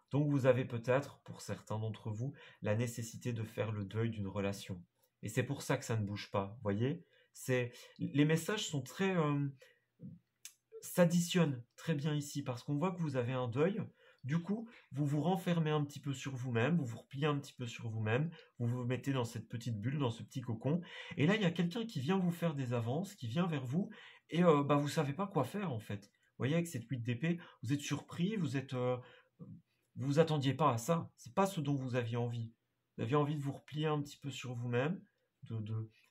Donc vous avez peut-être, pour certains d'entre vous, la nécessité de faire le deuil d'une relation. Et c'est pour ça que ça ne bouge pas, voyez? Les messages sont très s'additionnent très bien ici parce qu'on voit que vous avez un deuil. Du coup, vous vous renfermez un petit peu sur vous-même, vous vous repliez un petit peu sur vous-même, vous vous mettez dans cette petite bulle, dans ce petit cocon. Et là, il y a quelqu'un qui vient vous faire des avances, qui vient vers vous, et vous ne savez pas quoi faire en fait. Vous voyez, avec cette 8 d'épée, vous êtes surpris, vous vous attendiez pas à ça. C'est pas ce dont vous aviez envie. Vous aviez envie de vous replier un petit peu sur vous-même,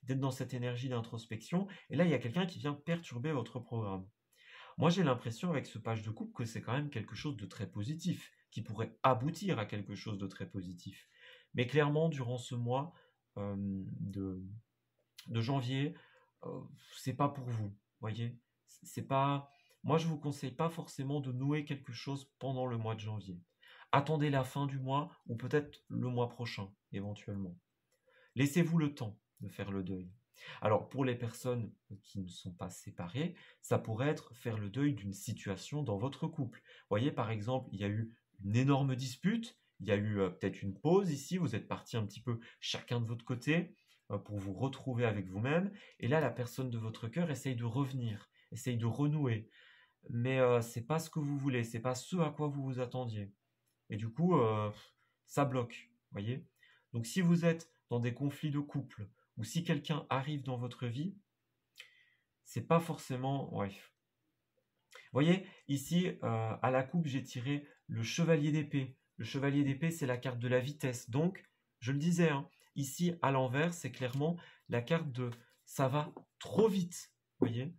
d'être dans cette énergie d'introspection. Et là, il y a quelqu'un qui vient perturber votre programme. Moi, j'ai l'impression avec ce page de coupe que c'est quand même quelque chose de très positif, qui pourrait aboutir à quelque chose de très positif. Mais clairement, durant ce mois de janvier, c'est pas pour vous, voyez. C'est pas. Moi, je vous conseille pas forcément de nouer quelque chose pendant le mois de janvier. Attendez la fin du mois ou peut-être le mois prochain, éventuellement. Laissez-vous le temps de faire le deuil. Alors, pour les personnes qui ne sont pas séparées, ça pourrait être faire le deuil d'une situation dans votre couple. Vous voyez, par exemple, il y a eu une énorme dispute, il y a eu peut-être une pause ici, vous êtes partis un petit peu chacun de votre côté pour vous retrouver avec vous-même, et là, la personne de votre cœur essaye de revenir, essaye de renouer, mais c'est pas ce que vous voulez, c'est pas ce à quoi vous vous attendiez. Et du coup, ça bloque, voyez. Donc si vous êtes dans des conflits de couple, ou si quelqu'un arrive dans votre vie, c'est pas forcément... Ouais. Vous voyez, ici, à la coupe, j'ai tiré le chevalier d'épée. Le chevalier d'épée, c'est la carte de la vitesse. Donc, je le disais, hein, ici, à l'envers, c'est clairement la carte de « ça va trop vite ». Vous voyez,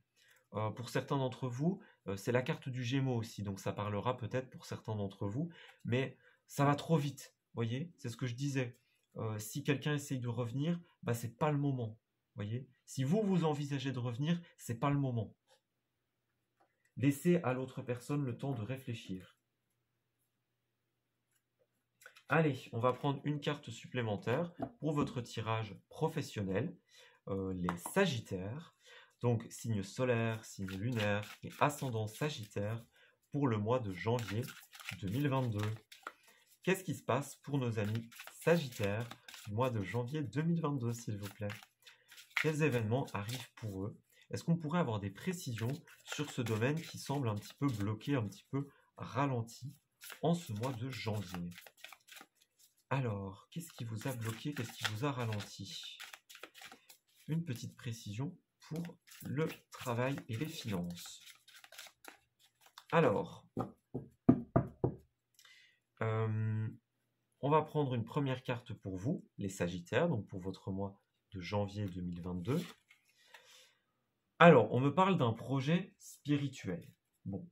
pour certains d'entre vous, c'est la carte du Gémeaux aussi, donc ça parlera peut-être pour certains d'entre vous, mais ça va trop vite, voyez, c'est ce que je disais. Si quelqu'un essaye de revenir, c'est pas le moment, voyez. Si vous envisagez de revenir, c'est pas le moment. Laissez à l'autre personne le temps de réfléchir. Allez, on va prendre une carte supplémentaire pour votre tirage professionnel, les Sagittaires. Donc, signe solaire, signe lunaire et ascendant Sagittaire pour le mois de janvier 2022. Qu'est-ce qui se passe pour nos amis Sagittaires du mois de janvier 2022, s'il vous plaît? Quels événements arrivent pour eux? Est-ce qu'on pourrait avoir des précisions sur ce domaine qui semble un petit peu bloqué, un petit peu ralenti en ce mois de janvier? Alors, qu'est-ce qui vous a bloqué? Qu'est-ce qui vous a ralenti? Une petite précision pour le travail et les finances. Alors, on va prendre une première carte pour vous, les Sagittaires, donc pour votre mois de janvier 2022. Alors, on me parle d'un projet spirituel. Bon,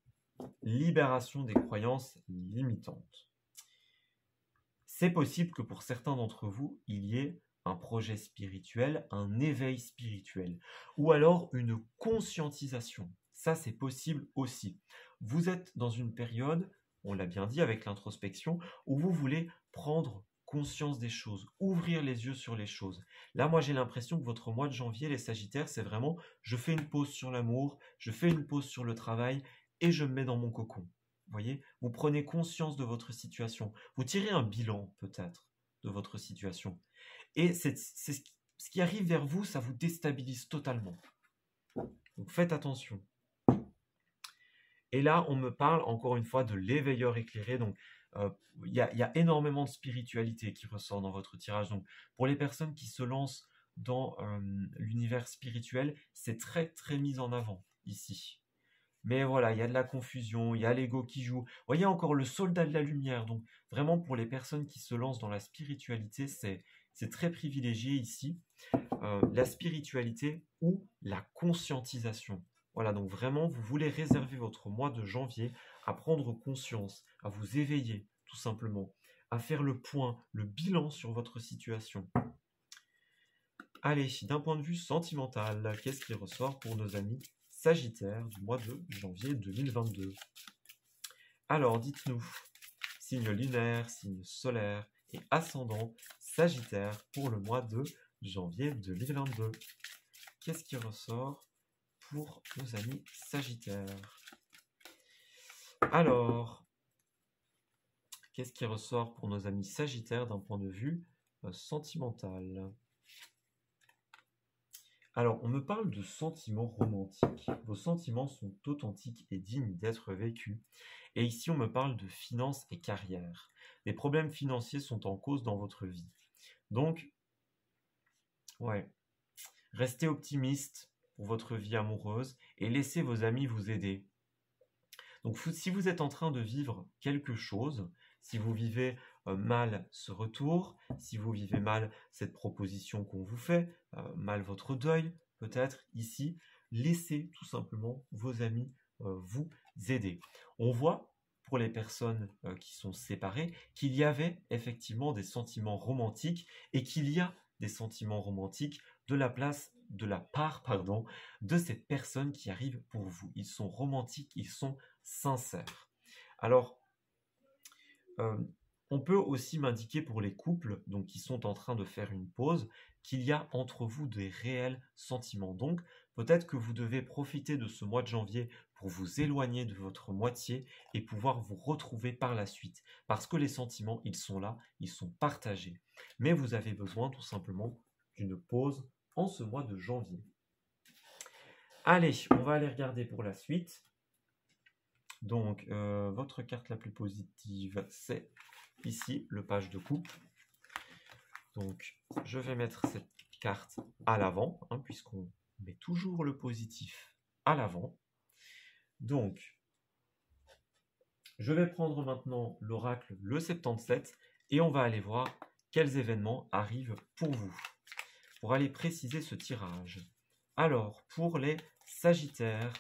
libération des croyances limitantes. C'est possible que pour certains d'entre vous, il y ait un projet spirituel, un éveil spirituel, ou alors une conscientisation. Ça, c'est possible aussi. Vous êtes dans une période, on l'a bien dit avec l'introspection, où vous voulez prendre conscience des choses, ouvrir les yeux sur les choses. Là, moi, j'ai l'impression que votre mois de janvier, les Sagittaires, c'est vraiment, je fais une pause sur l'amour, je fais une pause sur le travail, et je me mets dans mon cocon. Vous voyez, vous prenez conscience de votre situation. Vous tirez un bilan, peut-être, de votre situation. Et c'est ce qui arrive vers vous, ça vous déstabilise totalement. Donc faites attention. Et là, on me parle encore une fois de l'éveilleur éclairé. Donc, il y a énormément de spiritualité qui ressort dans votre tirage. Donc, pour les personnes qui se lancent dans l'univers spirituel, c'est très, très mis en avant ici. Mais voilà, il y a de la confusion, il y a l'ego qui joue. Vous voyez encore le soldat de la lumière. Donc, vraiment, pour les personnes qui se lancent dans la spiritualité, c'est très privilégié ici. La spiritualité ou la conscientisation. Voilà, donc vraiment, vous voulez réserver votre mois de janvier à prendre conscience, à vous éveiller, tout simplement, à faire le point, le bilan sur votre situation. Allez, d'un point de vue sentimental, qu'est-ce qui ressort pour nos amis Sagittaires du mois de janvier 2022? Alors, dites-nous, signe lunaire, signe solaire et ascendant Sagittaire pour le mois de janvier 2022. Qu'est-ce qui ressort pour nos amis Sagittaires? Alors, qu'est-ce qui ressort pour nos amis Sagittaires d'un point de vue sentimental? Alors, on me parle de sentiments romantiques. Vos sentiments sont authentiques et dignes d'être vécus. Et ici, on me parle de finances et carrière. Les problèmes financiers sont en cause dans votre vie. Donc, ouais, restez optimiste pour votre vie amoureuse et laissez vos amis vous aider. Donc, si vous êtes en train de vivre quelque chose, si vous vivez mal ce retour, si vous vivez mal cette proposition qu'on vous fait, mal votre deuil, peut-être ici, laissez tout simplement vos amis vous aider. On voit pour les personnes qui sont séparées qu'il y avait effectivement des sentiments romantiques et qu'il y a des sentiments romantiques de la part de ces personnes qui arrivent pour vous. Ils sont romantiques, ils sont sincères. Alors, euh, on peut aussi m'indiquer pour les couples donc, qui sont en train de faire une pause qu'il y a entre vous des réels sentiments. Donc, peut-être que vous devez profiter de ce mois de janvier pour vous éloigner de votre moitié et pouvoir vous retrouver par la suite. Parce que les sentiments, ils sont là, ils sont partagés. Mais vous avez besoin tout simplement d'une pause en ce mois de janvier. Allez, on va aller regarder pour la suite. Donc, votre carte la plus positive, c'est ici, le page de coupe. Donc, je vais mettre cette carte à l'avant, puisqu'on met toujours le positif à l'avant. Donc, je vais prendre maintenant l'oracle, le 77, et on va aller voir quels événements arrivent pour vous, pour aller préciser ce tirage. Alors, pour les Sagittaires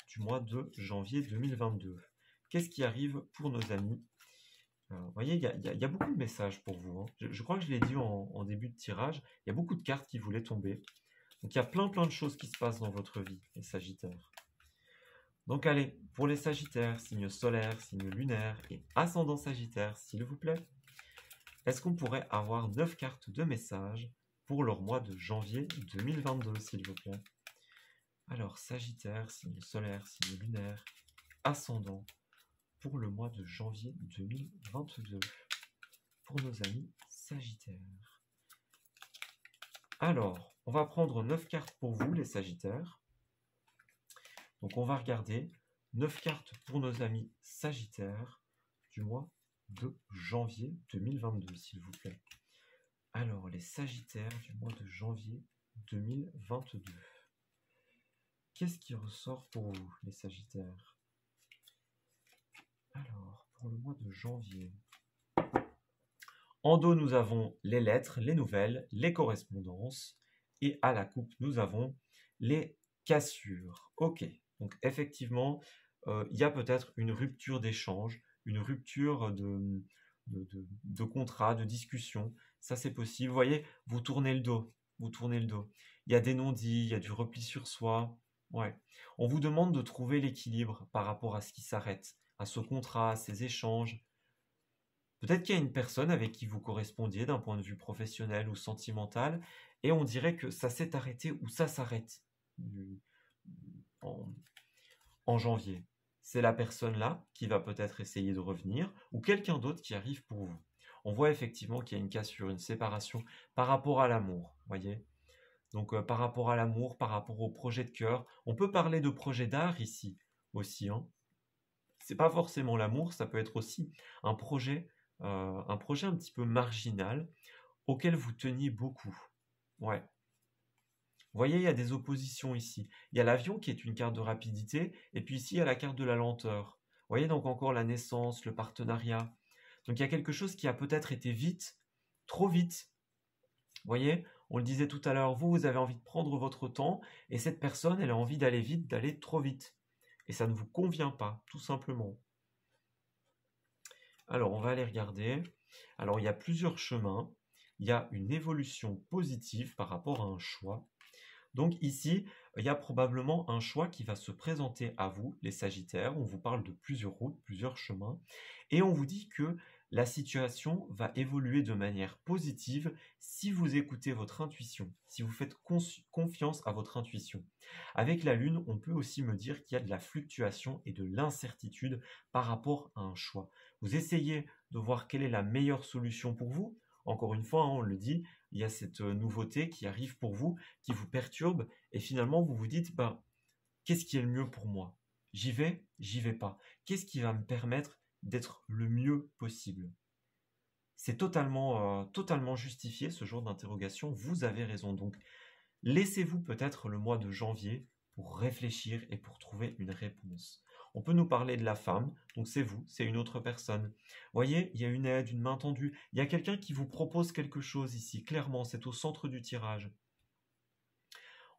du mois de janvier 2022, qu'est-ce qui arrive pour nos amis? Vous voyez, il y a beaucoup de messages pour vous. Je crois que je l'ai dit en début de tirage, il y a beaucoup de cartes qui voulaient tomber. Donc, il y a plein de choses qui se passent dans votre vie, les Sagittaires. Donc, allez, pour les Sagittaires, signe solaire, signe lunaire et ascendant Sagittaire, s'il vous plaît, est-ce qu'on pourrait avoir 9 cartes de messages pour leur mois de janvier 2022, s'il vous plaît? Alors, Sagittaire, signe solaire, signe lunaire, ascendant, pour le mois de janvier 2022, pour nos amis Sagittaires. Alors, on va prendre 9 cartes pour vous, les Sagittaires. Donc, on va regarder 9 cartes pour nos amis Sagittaires du mois de janvier 2022, s'il vous plaît. Alors, les Sagittaires du mois de janvier 2022. Qu'est-ce qui ressort pour vous, les Sagittaires? Alors, pour le mois de janvier. En dos, nous avons les lettres, les nouvelles, les correspondances. Et à la coupe, nous avons les cassures. Ok, donc effectivement, il y a peut-être une rupture d'échange, une rupture de contrat, de discussion. Ça, c'est possible. Vous voyez, vous tournez le dos. Vous tournez le dos. Il y a des non-dits, il y a du repli sur soi. Ouais. On vous demande de trouver l'équilibre par rapport à ce qui s'arrête, à ce contrat, à ces échanges. Peut-être qu'il y a une personne avec qui vous correspondiez d'un point de vue professionnel ou sentimental, et on dirait que ça s'est arrêté ou ça s'arrête en janvier. C'est la personne-là qui va peut-être essayer de revenir, ou quelqu'un d'autre qui arrive pour vous. On voit effectivement qu'il y a une cassure, une séparation par rapport à l'amour, voyez. Donc par rapport à l'amour, par rapport au projet de cœur, on peut parler de projet d'art ici aussi. C'est pas forcément l'amour, ça peut être aussi un projet un petit peu marginal auquel vous teniez beaucoup. Ouais. Vous voyez, il y a des oppositions ici. Il y a l'avion qui est une carte de rapidité, et puis ici, il y a la carte de la lenteur. Vous voyez donc encore la naissance, le partenariat. Donc il y a quelque chose qui a peut-être été vite, trop vite. Vous voyez, on le disait tout à l'heure, vous avez envie de prendre votre temps, et cette personne, elle a envie d'aller vite, d'aller trop vite. Et ça ne vous convient pas, tout simplement. Alors, on va aller regarder. Alors, il y a plusieurs chemins. Il y a une évolution positive par rapport à un choix. Donc ici, il y a probablement un choix qui va se présenter à vous, les Sagittaires. On vous parle de plusieurs routes, plusieurs chemins. Et on vous dit que la situation va évoluer de manière positive si vous écoutez votre intuition, si vous faites confiance à votre intuition. Avec la Lune, on peut aussi me dire qu'il y a de la fluctuation et de l'incertitude par rapport à un choix. Vous essayez de voir quelle est la meilleure solution pour vous. Encore une fois, on le dit, il y a cette nouveauté qui arrive pour vous, qui vous perturbe, et finalement vous vous dites, ben, qu'est-ce qui est le mieux pour moi? J'y vais pas. Qu'est-ce qui va me permettre d'être le mieux possible? C'est totalement justifié ce genre d'interrogation, vous avez raison. Donc, laissez-vous peut-être le mois de janvier pour réfléchir et pour trouver une réponse. On peut nous parler de la femme, donc c'est vous, c'est une autre personne. Vous voyez, il y a une aide, une main tendue. Il y a quelqu'un qui vous propose quelque chose ici, clairement, c'est au centre du tirage.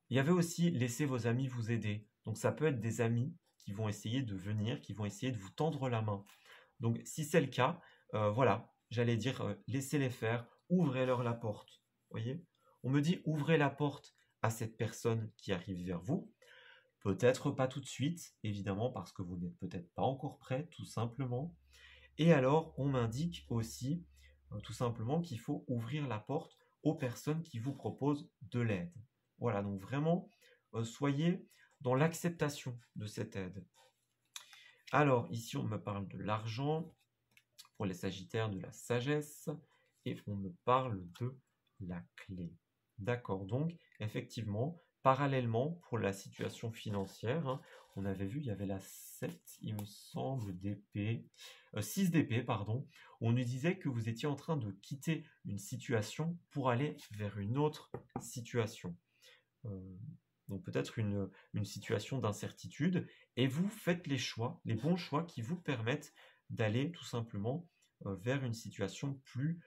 Il y avait aussi laissez vos amis vous aider. Donc ça peut être des amis qui vont essayer de venir, qui vont essayer de vous tendre la main. Donc si c'est le cas, voilà, j'allais dire laissez-les faire, ouvrez-leur la porte. Voyez, on me dit ouvrez la porte à cette personne qui arrive vers vous. Peut-être pas tout de suite, évidemment, parce que vous n'êtes peut-être pas encore prêt, tout simplement. Et alors, on m'indique aussi, tout simplement, qu'il faut ouvrir la porte aux personnes qui vous proposent de l'aide. Voilà, donc vraiment, soyez dans l'acceptation de cette aide. Alors, ici, on me parle de l'argent, pour les Sagittaires, de la sagesse, et on me parle de la clé. D'accord, donc, effectivement, parallèlement, pour la situation financière, hein, on avait vu, il y avait la 7, il me semble, d'épée, 6 d'épée, pardon, où on nous disait que vous étiez en train de quitter une situation pour aller vers une autre situation. Donc peut-être une situation d'incertitude, et vous faites les choix, les bons choix qui vous permettent d'aller tout simplement vers une situation plus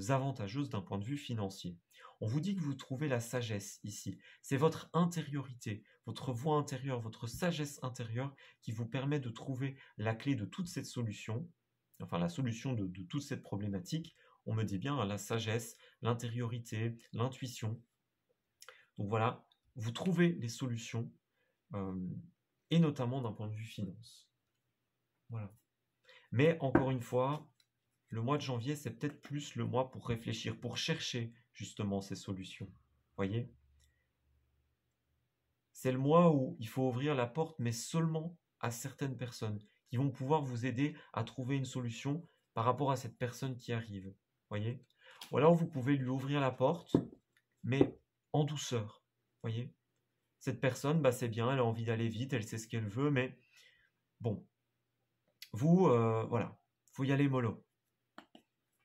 avantageuse d'un point de vue financier. On vous dit que vous trouvez la sagesse ici. C'est votre intériorité, votre voix intérieure, votre sagesse intérieure qui vous permet de trouver la clé de toute cette solution, enfin la solution de toute cette problématique. On me dit bien hein, la sagesse, l'intériorité, l'intuition. Donc voilà, vous trouvez les solutions, et notamment d'un point de vue finance. Voilà. Mais encore une fois, le mois de janvier, c'est peut-être plus le mois pour réfléchir, pour chercher justement ces solutions. Voyez? C'est le mois où il faut ouvrir la porte, mais seulement à certaines personnes qui vont pouvoir vous aider à trouver une solution par rapport à cette personne qui arrive. Voyez? Ou alors vous pouvez lui ouvrir la porte, mais en douceur. Voyez? Cette personne, bah, c'est bien, elle a envie d'aller vite, elle sait ce qu'elle veut, mais bon, vous, voilà, faut y aller mollo.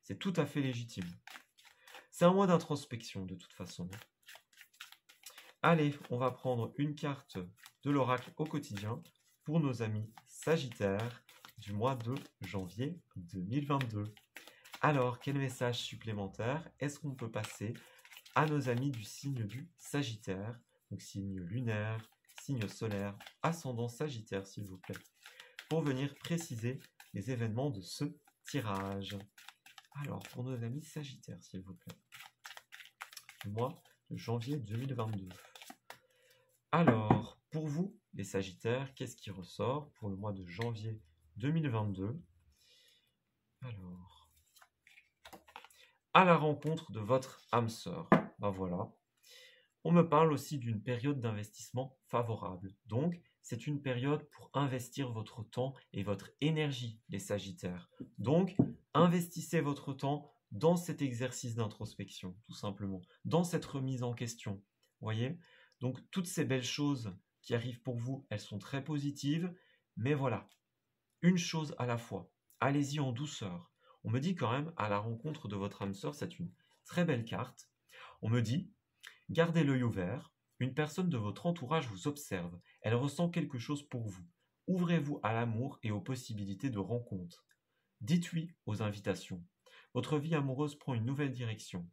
C'est tout à fait légitime. C'est un mois d'introspection, de toute façon. Allez, on va prendre une carte de l'oracle au quotidien pour nos amis Sagittaires du mois de janvier 2022. Alors, quel message supplémentaire est-ce qu'on peut passer à nos amis du signe du Sagittaire? Donc signe lunaire, signe solaire, ascendant Sagittaire s'il vous plaît, pour venir préciser les événements de ce tirage. Alors, pour nos amis Sagittaires s'il vous plaît, du mois de janvier 2022. Alors, pour vous les Sagittaires, qu'est-ce qui ressort pour le mois de janvier 2022? Alors, à la rencontre de votre âme sœur, ben voilà. On me parle aussi d'une période d'investissement favorable. Donc, c'est une période pour investir votre temps et votre énergie, les Sagittaires. Donc, investissez votre temps dans cet exercice d'introspection, tout simplement, dans cette remise en question. Voyez? Donc, toutes ces belles choses qui arrivent pour vous, elles sont très positives, mais voilà, une chose à la fois. Allez-y en douceur. On me dit quand même, à la rencontre de votre âme sœur, c'est une très belle carte. On me dit, gardez l'œil ouvert, une personne de votre entourage vous observe, elle ressent quelque chose pour vous. Ouvrez-vous à l'amour et aux possibilités de rencontre. Dites oui aux invitations. Votre vie amoureuse prend une nouvelle direction.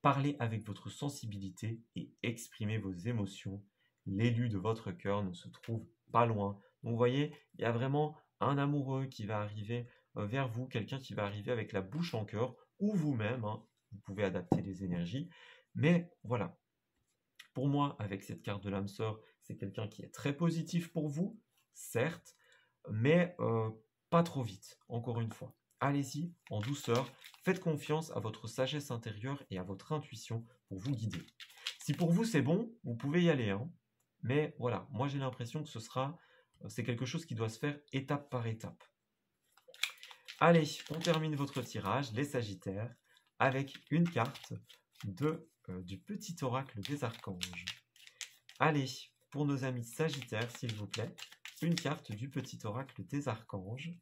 Parlez avec votre sensibilité et exprimez vos émotions. L'élu de votre cœur ne se trouve pas loin. Donc vous voyez, il y a vraiment un amoureux qui va arriver vers vous, quelqu'un qui va arriver avec la bouche en cœur, ou vous-même, hein, vous pouvez adapter les énergies. Mais voilà, pour moi, avec cette carte de l'âme sœur, c'est quelqu'un qui est très positif pour vous, certes, mais pas trop vite, encore une fois. Allez-y en douceur, faites confiance à votre sagesse intérieure et à votre intuition pour vous guider. Si pour vous c'est bon, vous pouvez y aller, hein. Mais voilà, moi j'ai l'impression que c'est quelque chose qui doit se faire étape par étape. Allez, on termine votre tirage, les Sagittaires, avec une carte de du petit oracle des archanges. Allez, pour nos amis Sagittaires, s'il vous plaît, une carte du petit oracle des archanges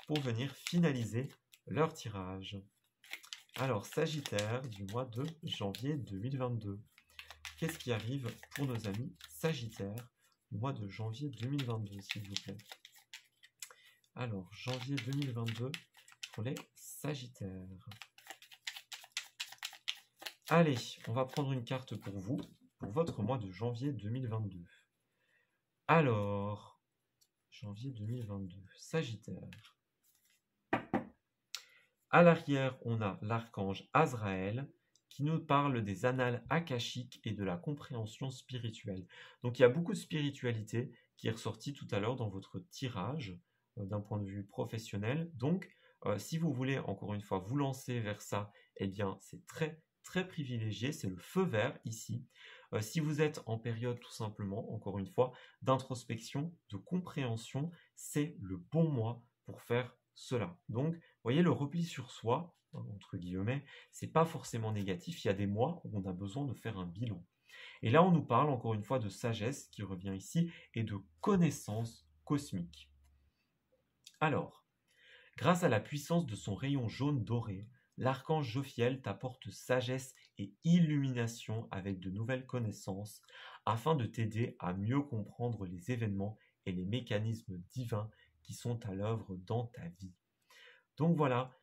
pour venir finaliser leur tirage. Alors, Sagittaire du mois de janvier 2022. Qu'est-ce qui arrive pour nos amis Sagittaires du mois de janvier 2022, s'il vous plaît? Alors, janvier 2022 pour les Sagittaires. Allez, on va prendre une carte pour vous, pour votre mois de janvier 2022. Alors, janvier 2022, Sagittaire. À l'arrière, on a l'archange Azraël qui nous parle des annales akashiques et de la compréhension spirituelle. Donc il y a beaucoup de spiritualité qui est ressortie tout à l'heure dans votre tirage d'un point de vue professionnel. Donc si vous voulez encore une fois vous lancer vers ça, eh bien c'est très très privilégié, c'est le feu vert ici. Si vous êtes en période tout simplement, encore une fois, d'introspection, de compréhension, c'est le bon mois pour faire cela. Donc, vous voyez, le repli sur soi, entre guillemets, c'est pas forcément négatif. Il y a des mois où on a besoin de faire un bilan. Et là, on nous parle encore une fois de sagesse qui revient ici et de connaissance cosmique. Alors, grâce à la puissance de son rayon jaune doré, l'archange Jophiel t'apporte sagesse et illumination avec de nouvelles connaissances afin de t'aider à mieux comprendre les événements et les mécanismes divins qui sont à l'œuvre dans ta vie. Donc voilà,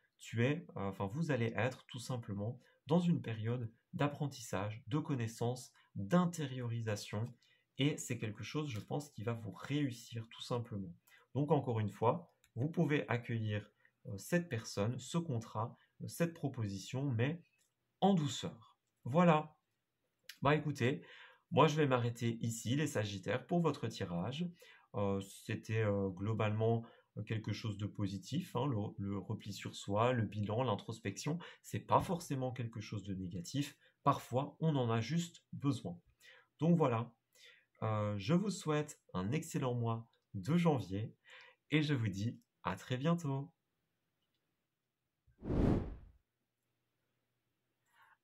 vous allez être tout simplement dans une période d'apprentissage, de connaissance, d'intériorisation et c'est quelque chose, je pense, qui va vous réussir tout simplement. Donc encore une fois, vous pouvez accueillir cette personne, ce contrat, cette proposition, mais en douceur. Voilà. Bah écoutez, moi je vais m'arrêter ici, les Sagittaires, pour votre tirage. C'était globalement quelque chose de positif, hein, le repli sur soi, le bilan, l'introspection. C'est pas forcément quelque chose de négatif. Parfois, on en a juste besoin. Donc voilà. Je vous souhaite un excellent mois de janvier et je vous dis à très bientôt.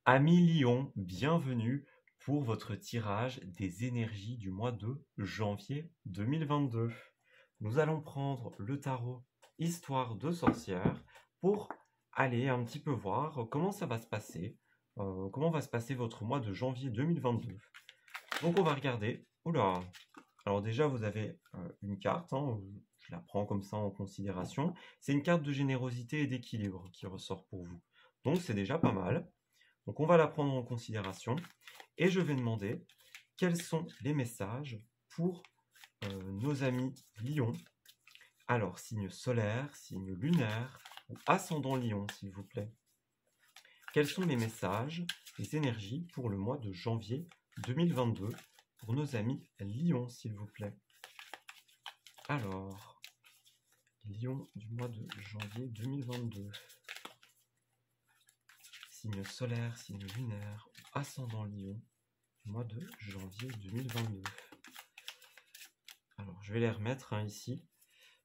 Amis Lion, bienvenue pour votre tirage des énergies du mois de janvier 2022. Nous allons prendre le tarot Histoire de sorcière pour aller un petit peu voir comment ça va se passer, comment va se passer votre mois de janvier 2022. Donc on va regarder. Oula! Alors déjà vous avez une carte, hein, je la prends comme ça en considération. C'est une carte de générosité et d'équilibre qui ressort pour vous. Donc c'est déjà pas mal. Donc on va la prendre en considération et je vais demander quels sont les messages pour nos amis Lion. Alors, signe solaire, signe lunaire ou ascendant Lion, s'il vous plaît. Quels sont les messages, les énergies pour le mois de janvier 2022 pour nos amis Lion, s'il vous plaît. Alors, Lion du mois de janvier 2022. Signe solaire, signe lunaire, ascendant Lion, du mois de janvier 2022. Alors, je vais les remettre ici,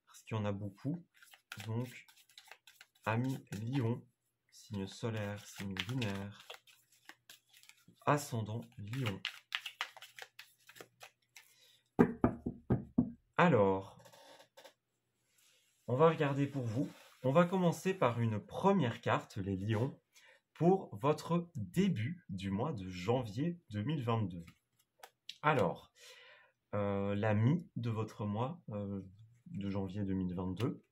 parce qu'il y en a beaucoup. Donc, amis Lion, signe solaire, signe lunaire, ascendant Lion. Alors, on va regarder pour vous. On va commencer par une première carte, les Lions, pour votre début du mois de janvier 2022. Alors, la mi de votre mois de janvier 2022,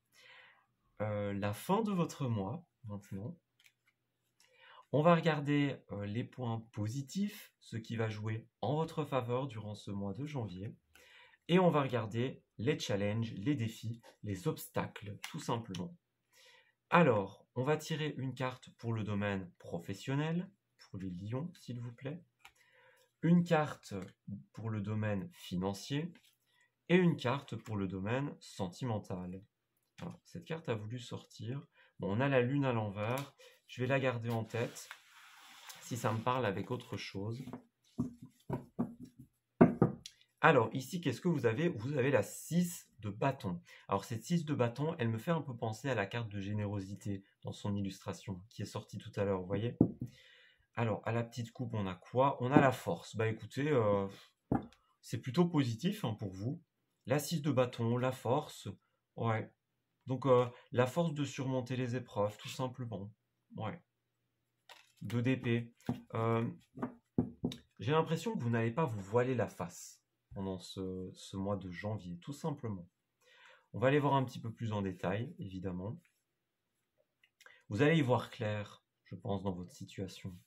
la fin de votre mois maintenant. On va regarder les points positifs, ce qui va jouer en votre faveur durant ce mois de janvier. Et on va regarder les challenges, les défis, les obstacles, tout simplement. Alors, on va tirer une carte pour le domaine professionnel, pour les lions, s'il vous plaît. Une carte pour le domaine financier et une carte pour le domaine sentimental. Alors, cette carte a voulu sortir. Bon, on a la lune à l'envers. Je vais la garder en tête si ça me parle avec autre chose. Alors, ici, qu'est-ce que vous avez? Vous avez la 6 de bâton. Alors, cette 6 de bâton, elle me fait un peu penser à la carte de générosité dans son illustration qui est sortie tout à l'heure, vous voyez? Alors, à la petite coupe, on a quoi? On a la force. Bah écoutez, c'est plutôt positif hein, pour vous. La 6 de bâton, la force. Ouais. Donc, la force de surmonter les épreuves, tout simplement. Ouais. 2 d'épée. J'ai l'impression que vous n'allez pas vous voiler la face pendant ce mois de janvier, tout simplement. On va aller voir un petit peu plus en détail, évidemment. Vous allez y voir clair, je pense, dans votre situation.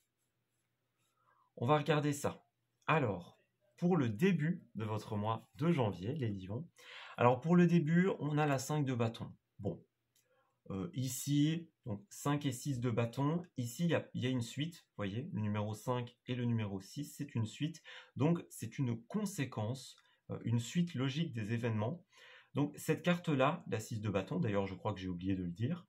On va regarder ça. Alors, pour le début de votre mois de janvier, les lions. Alors, pour le début, on a la 5 de bâton. Bon, ici, donc 5 et 6 de bâton. Ici, il y a une suite, vous voyez, le numéro 5 et le numéro 6, c'est une suite. Donc, c'est une conséquence, une suite logique des événements. Donc, cette carte-là, la 6 de bâton, d'ailleurs, je crois que j'ai oublié de le dire,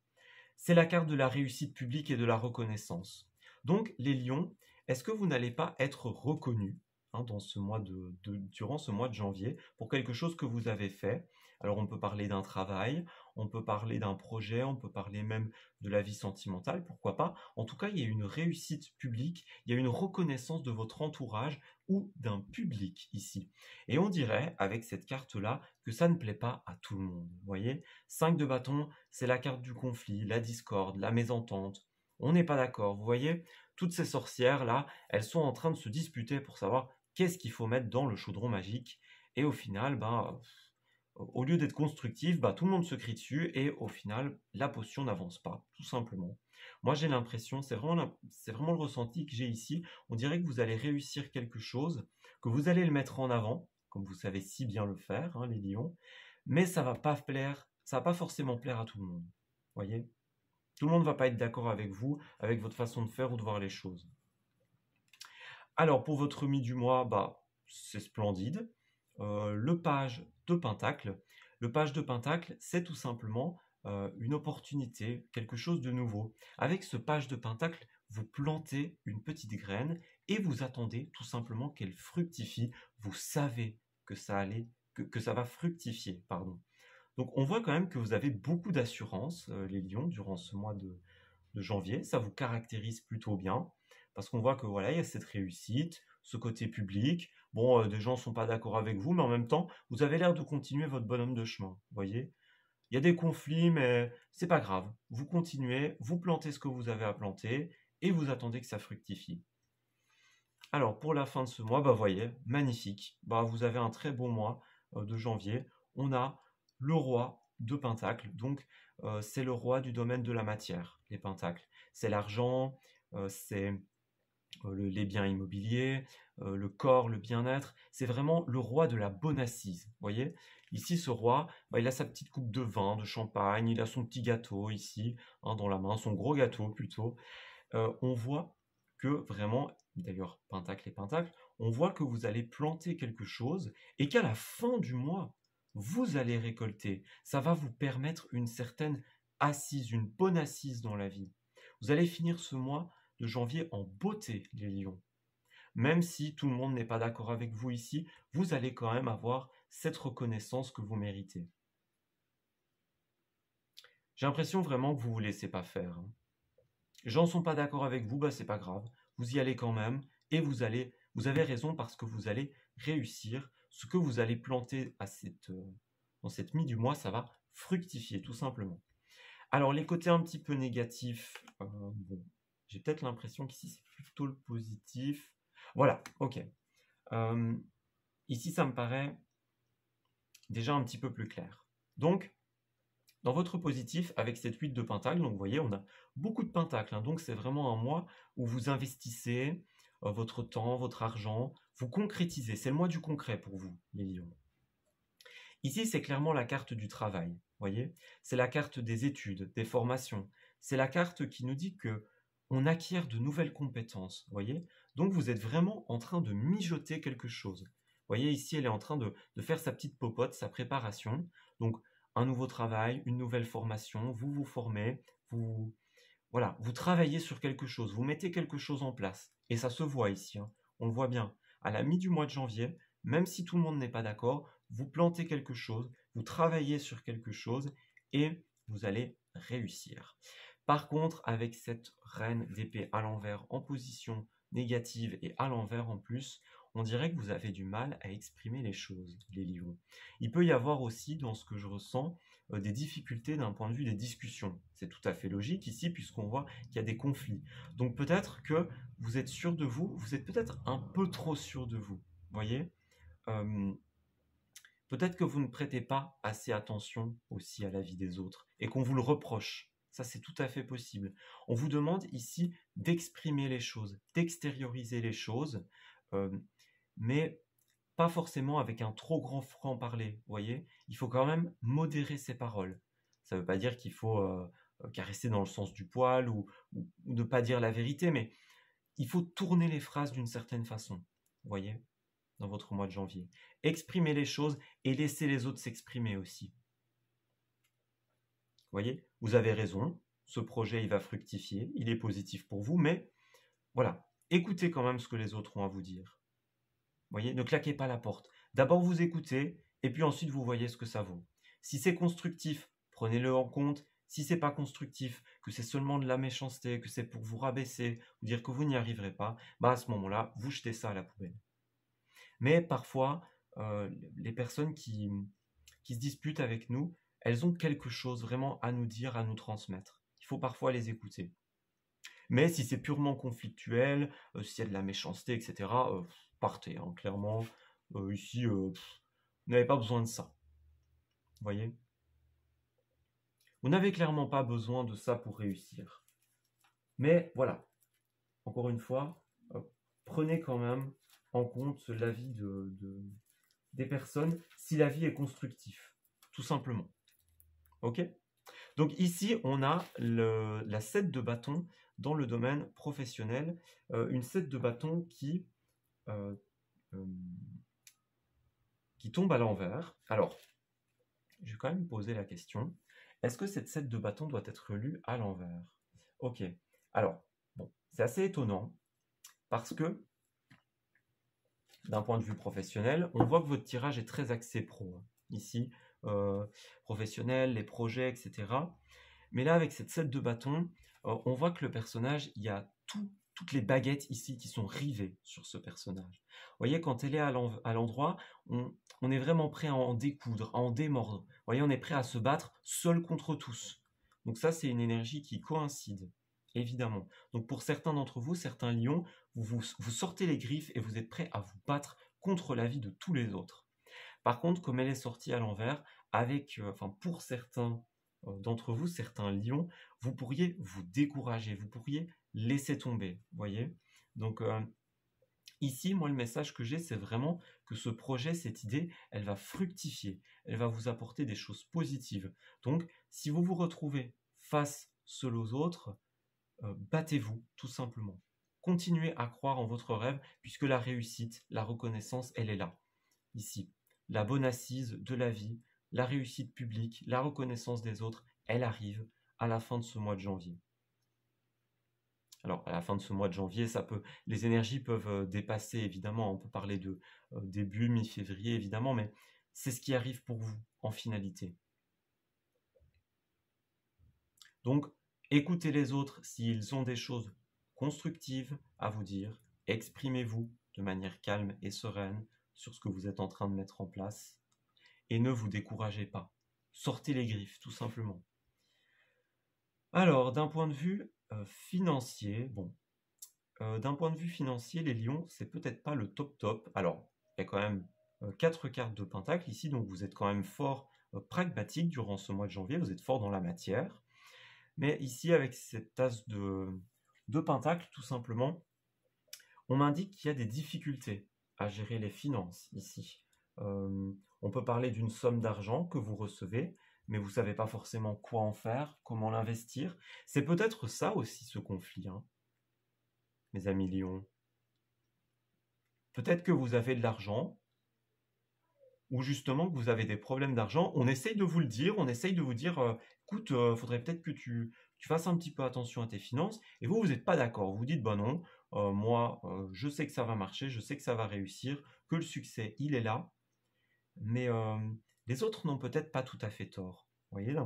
c'est la carte de la réussite publique et de la reconnaissance. Donc, les lions, est-ce que vous n'allez pas être reconnus dans ce mois durant ce mois de janvier pour quelque chose que vous avez fait? Alors, on peut parler d'un travail, on peut parler d'un projet, on peut parler même de la vie sentimentale, pourquoi pas. En tout cas, il y a une réussite publique, il y a une reconnaissance de votre entourage ou d'un public ici. Et on dirait, avec cette carte-là, que ça ne plaît pas à tout le monde. Vous voyez, 5 de bâton, c'est la carte du conflit, la discorde, la mésentente. On n'est pas d'accord. Vous voyez, toutes ces sorcières-là, elles sont en train de se disputer pour savoir qu'est-ce qu'il faut mettre dans le chaudron magique. Et au final, au lieu d'être constructif, tout le monde se crie dessus et au final, la potion n'avance pas, tout simplement. Moi, j'ai l'impression, c'est vraiment le ressenti que j'ai ici. On dirait que vous allez réussir quelque chose, que vous allez le mettre en avant, comme vous savez si bien le faire, les lions, mais ça va pas plaire, ça va pas forcément plaire à tout le monde. Voyez? Tout le monde ne va pas être d'accord avec vous, avec votre façon de faire ou de voir les choses. Alors, pour votre remis du mois, c'est splendide. Le page de Pentacle. Le page de Pentacle, c'est tout simplement une opportunité, quelque chose de nouveau. Avec ce page de Pentacle, vous plantez une petite graine et vous attendez tout simplement qu'elle fructifie. Vous savez que ça va fructifier, pardon. Donc on voit quand même que vous avez beaucoup d'assurance, les lions, durant ce mois de janvier. Ça vous caractérise plutôt bien, parce qu'on voit que voilà, il y a cette réussite, ce côté public. Bon, des gens ne sont pas d'accord avec vous, mais en même temps, vous avez l'air de continuer votre bonhomme de chemin. Vous voyez? Il y a des conflits, mais c'est pas grave. Vous continuez, vous plantez ce que vous avez à planter, et vous attendez que ça fructifie. Alors, pour la fin de ce mois, voyez, magnifique. Vous avez un très beau mois de janvier. On a le roi de Pentacle. Donc, c'est le roi du domaine de la matière, les Pentacles. C'est l'argent, c'est les biens immobiliers, le corps, le bien-être. C'est vraiment le roi de la bonne assise. Vous voyez? Ici, ce roi, il a sa petite coupe de vin, de champagne, il a son petit gâteau ici, dans la main, son gros gâteau plutôt. On voit que vraiment, d'ailleurs, Pentacle et Pentacle, on voit que vous allez planter quelque chose et qu'à la fin du mois, vous allez récolter. Ça va vous permettre une certaine assise, une bonne assise dans la vie. Vous allez finir ce mois de janvier en beauté, les lions. Même si tout le monde n'est pas d'accord avec vous ici, vous allez quand même avoir cette reconnaissance que vous méritez. J'ai l'impression vraiment que vous ne vous laissez pas faire. Les gens ne sont pas d'accord avec vous, c'est pas grave. Vous y allez quand même et vous avez raison parce que vous allez réussir. Ce que vous allez planter dans cette mi du mois, ça va fructifier tout simplement. Alors les côtés un petit peu négatifs, j'ai peut-être l'impression qu'ici c'est plutôt le positif. Voilà, ok. Ici ça me paraît déjà un petit peu plus clair. Donc, dans votre positif, avec cette 8 de Pentacle, donc vous voyez, on a beaucoup de Pentacles. Donc c'est vraiment un mois où vous investissez votre temps, votre argent, vous concrétisez. C'est le mois du concret pour vous, les lions. Ici, c'est clairement la carte du travail. Vous voyez, c'est la carte des études, des formations. C'est la carte qui nous dit que on acquiert de nouvelles compétences. Vous voyez, donc vous êtes vraiment en train de mijoter quelque chose. Vous voyez, ici, elle est en train de faire sa petite popote, sa préparation. Donc, un nouveau travail, une nouvelle formation, vous vous formez, vous travaillez sur quelque chose, vous mettez quelque chose en place. Et ça se voit ici, on le voit bien. À la mi du mois de janvier, même si tout le monde n'est pas d'accord, vous plantez quelque chose, vous travaillez sur quelque chose et vous allez réussir. Par contre, avec cette reine d'épée à l'envers en position négative et à l'envers en plus, on dirait que vous avez du mal à exprimer les choses, les lions. Il peut y avoir aussi, dans ce que je ressens, des difficultés d'un point de vue des discussions. C'est tout à fait logique ici, puisqu'on voit qu'il y a des conflits. Donc peut-être que vous êtes sûr de vous, vous êtes peut-être un peu trop sûr de vous. Voyez peut-être que vous ne prêtez pas assez attention aussi à la vie des autres et qu'on vous le reproche. Ça, c'est tout à fait possible. On vous demande ici d'exprimer les choses, d'extérioriser les choses, mais pas forcément avec un trop grand franc-parler, vous voyez. Il faut quand même modérer ses paroles. Ça ne veut pas dire qu'il faut caresser dans le sens du poil ou ne pas dire la vérité, mais il faut tourner les phrases d'une certaine façon, vous voyez, dans votre mois de janvier. Exprimez les choses et laissez les autres s'exprimer aussi. Vous voyez, vous avez raison, ce projet il va fructifier, il est positif pour vous, mais voilà, écoutez quand même ce que les autres ont à vous dire. Vous voyez, ne claquez pas la porte. D'abord vous écoutez et puis ensuite vous voyez ce que ça vaut. Si c'est constructif, prenez-le en compte. Si c'est pas constructif, que c'est seulement de la méchanceté, que c'est pour vous rabaisser, vous dire que vous n'y arriverez pas, bah à ce moment-là, vous jetez ça à la poubelle. Mais parfois, les personnes qui se disputent avec nous, elles ont quelque chose vraiment à nous dire, à nous transmettre. Il faut parfois les écouter. Mais si c'est purement conflictuel, s'il y a de la méchanceté, etc., partez, hein, clairement. Ici, vous n'avez pas besoin de ça. Vous voyez? Vous n'avez clairement pas besoin de ça pour réussir. Mais voilà, encore une fois, prenez quand même en compte l'avis des personnes si l'avis est constructif, tout simplement. Ok? Donc ici, on a la 7 de bâton dans le domaine professionnel, une 7 de bâton qui tombe à l'envers. Alors, je vais quand même poser la question, est-ce que cette 7 de bâton doit être lue à l'envers? Ok, alors, bon, c'est assez étonnant, parce que, d'un point de vue professionnel, on voit que votre tirage est très axé pro, hein. Ici, professionnel, les projets, etc. Mais là, avec cette 7 de bâton, on voit que le personnage, il y a toutes les baguettes ici qui sont rivées sur ce personnage. Vous voyez, quand elle est à l'endroit, on est vraiment prêt à en découdre, à en démordre. Vous voyez, on est prêt à se battre seul contre tous. Donc ça, c'est une énergie qui coïncide, évidemment. Donc pour certains d'entre vous, certains lions, vous sortez les griffes et vous êtes prêts à vous battre contre la vie de tous les autres. Par contre, comme elle est sortie à l'envers, pour certains d'entre vous, certains lions, vous pourriez vous décourager, vous pourriez laisser tomber, voyez. Donc ici, moi, le message que j'ai, c'est vraiment que ce projet, cette idée, elle va fructifier, elle va vous apporter des choses positives. Donc, si vous vous retrouvez face seul aux autres, battez-vous, tout simplement. Continuez à croire en votre rêve, puisque la réussite, la reconnaissance, elle est là, ici. La bonne assise de la vie, la réussite publique, la reconnaissance des autres, elle arrive à la fin de ce mois de janvier. Alors, à la fin de ce mois de janvier, les énergies peuvent dépasser, évidemment. On peut parler de début, mi-février, évidemment, mais c'est ce qui arrive pour vous, en finalité. Donc, écoutez les autres s'ils ont des choses constructives à vous dire. Exprimez-vous de manière calme et sereine sur ce que vous êtes en train de mettre en place. Et ne vous découragez pas. Sortez les griffes, tout simplement. Alors, d'un point de vue financier, les lions, c'est peut-être pas le top. Alors, il y a quand même 4 cartes de pentacle ici, donc vous êtes quand même fort pragmatique durant ce mois de janvier, vous êtes fort dans la matière. Mais ici, avec cette tasse de pentacle, tout simplement, on m'indique qu'il y a des difficultés à gérer les finances ici. On peut parler d'une somme d'argent que vous recevez, mais vous ne savez pas forcément quoi en faire, comment l'investir. C'est peut-être ça aussi, ce conflit, hein, mes amis lions. Peut-être que vous avez de l'argent, ou justement que vous avez des problèmes d'argent. On essaye de vous le dire, on essaye de vous dire, écoute, faudrait peut-être que tu fasses un petit peu attention à tes finances, et vous n'êtes pas d'accord. Vous dites, bah non, moi, je sais que ça va marcher, je sais que ça va réussir, que le succès, il est là, mais les autres n'ont peut-être pas tout à fait tort. Vous voyez,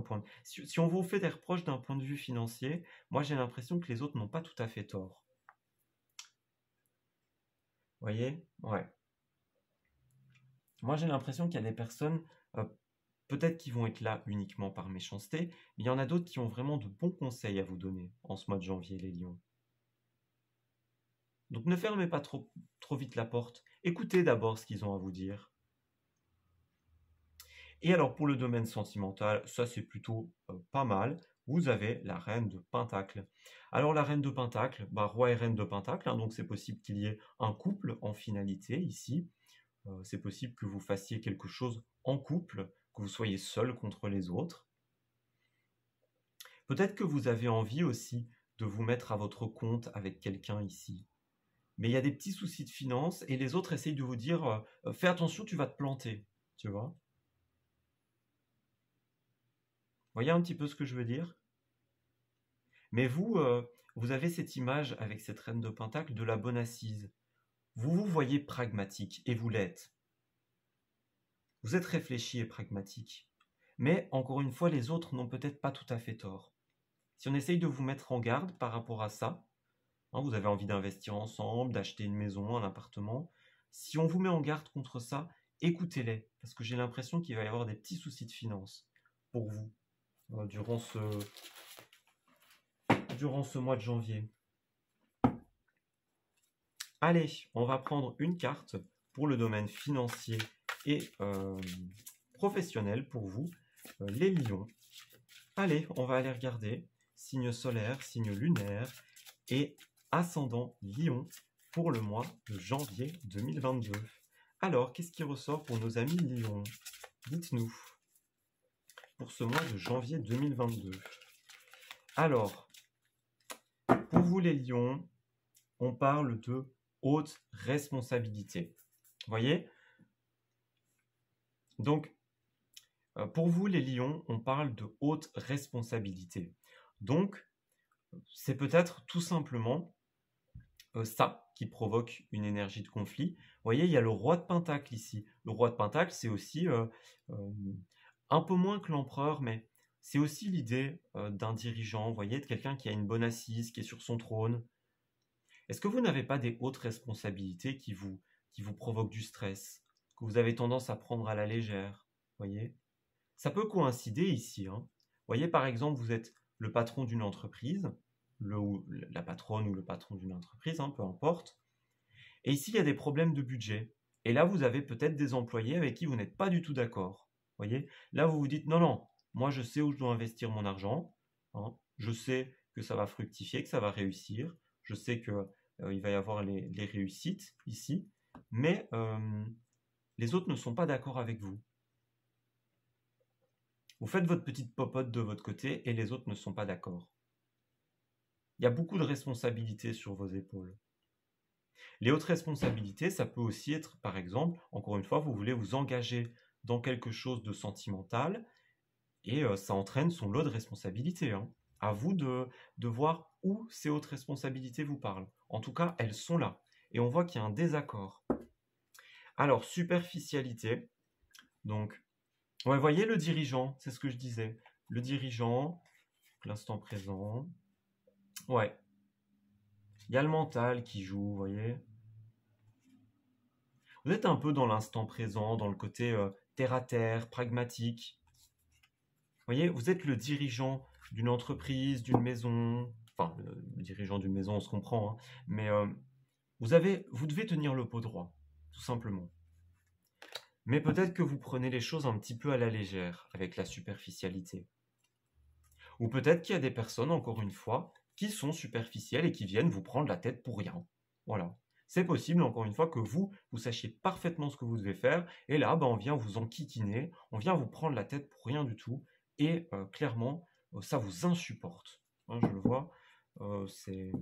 si on vous fait des reproches d'un point de vue financier, moi j'ai l'impression que les autres n'ont pas tout à fait tort. Vous voyez? Ouais. Moi j'ai l'impression qu'il y a des personnes, peut-être qui vont être là uniquement par méchanceté, mais il y en a d'autres qui ont vraiment de bons conseils à vous donner en ce mois de janvier, les lions. Donc ne fermez pas trop vite la porte. Écoutez d'abord ce qu'ils ont à vous dire. Et alors pour le domaine sentimental, ça c'est plutôt pas mal. Vous avez la reine de Pentacle. Alors la reine de Pentacle, roi et reine de Pentacle, hein, donc c'est possible qu'il y ait un couple en finalité ici. C'est possible que vous fassiez quelque chose en couple, que vous soyez seul contre les autres. Peut-être que vous avez envie aussi de vous mettre à votre compte avec quelqu'un ici. Mais il y a des petits soucis de finances et les autres essayent de vous dire fais attention, tu vas te planter. Tu vois? Voyez un petit peu ce que je veux dire? Mais vous, vous avez cette image avec cette reine de Pentacle de la bonne assise. Vous vous voyez pragmatique et vous l'êtes. Vous êtes réfléchi et pragmatique. Mais encore une fois, les autres n'ont peut-être pas tout à fait tort. Si on essaye de vous mettre en garde par rapport à ça, hein, vous avez envie d'investir ensemble, d'acheter une maison, un appartement, si on vous met en garde contre ça, écoutez-les, parce que j'ai l'impression qu'il va y avoir des petits soucis de finances pour vous durant ce mois de janvier. Allez, on va prendre une carte pour le domaine financier et professionnel pour vous, les lions. Allez, on va aller regarder signe solaire, signe lunaire et ascendant lion pour le mois de janvier 2022. Alors, qu'est-ce qui ressort pour nos amis lions? Dites-nous, pour ce mois de janvier 2022. Alors, pour vous les lions, on parle de haute responsabilité. Vous voyez? Donc, pour vous les lions, on parle de haute responsabilité. Donc, c'est peut-être tout simplement ça qui provoque une énergie de conflit. Vous voyez, il y a le roi de Pentacle ici. Le roi de Pentacle, c'est aussi un peu moins que l'empereur, mais c'est aussi l'idée d'un dirigeant, vous voyez, de quelqu'un qui a une bonne assise, qui est sur son trône. Est-ce que vous n'avez pas des hautes responsabilités qui vous provoquent du stress, que vous avez tendance à prendre à la légère, voyez? Ça peut coïncider ici, hein. Vous voyez, par exemple, vous êtes le patron d'une entreprise, la patronne ou le patron d'une entreprise, hein, peu importe. Et ici, il y a des problèmes de budget. Et là, vous avez peut-être des employés avec qui vous n'êtes pas du tout d'accord. Voyez, là, vous vous dites, non, non, moi, je sais où je dois investir mon argent. Hein, je sais que ça va fructifier, que ça va réussir. Je sais que il va y avoir les réussites ici. Mais les autres ne sont pas d'accord avec vous. Vous faites votre petite popote de votre côté et les autres ne sont pas d'accord. Il y a beaucoup de responsabilités sur vos épaules. Les hautes responsabilités, ça peut aussi être, par exemple, encore une fois, vous voulez vous engager dans quelque chose de sentimental et ça entraîne son lot de responsabilités. Hein. À vous de voir où ces hautes responsabilités vous parlent. En tout cas, elles sont là. Et on voit qu'il y a un désaccord. Alors, superficialité. Donc, ouais, voyez le dirigeant, c'est ce que je disais. Le dirigeant, l'instant présent. Ouais. Il y a le mental qui joue, vous voyez. Vous êtes un peu dans l'instant présent, dans le côté terre-à-terre, pragmatique. Vous voyez, vous êtes le dirigeant d'une entreprise, d'une maison. Enfin, le dirigeant d'une maison, on se comprend. Hein, mais vous devez tenir le pot droit, tout simplement. Mais peut-être que vous prenez les choses un petit peu à la légère, avec la superficialité. Ou peut-être qu'il y a des personnes, encore une fois, qui sont superficielles et qui viennent vous prendre la tête pour rien. Voilà. C'est possible, encore une fois, que vous sachiez parfaitement ce que vous devez faire, et là, on vient vous enquiquiner, on vient vous prendre la tête pour rien du tout, et clairement, ça vous insupporte. Hein, je le vois, c'est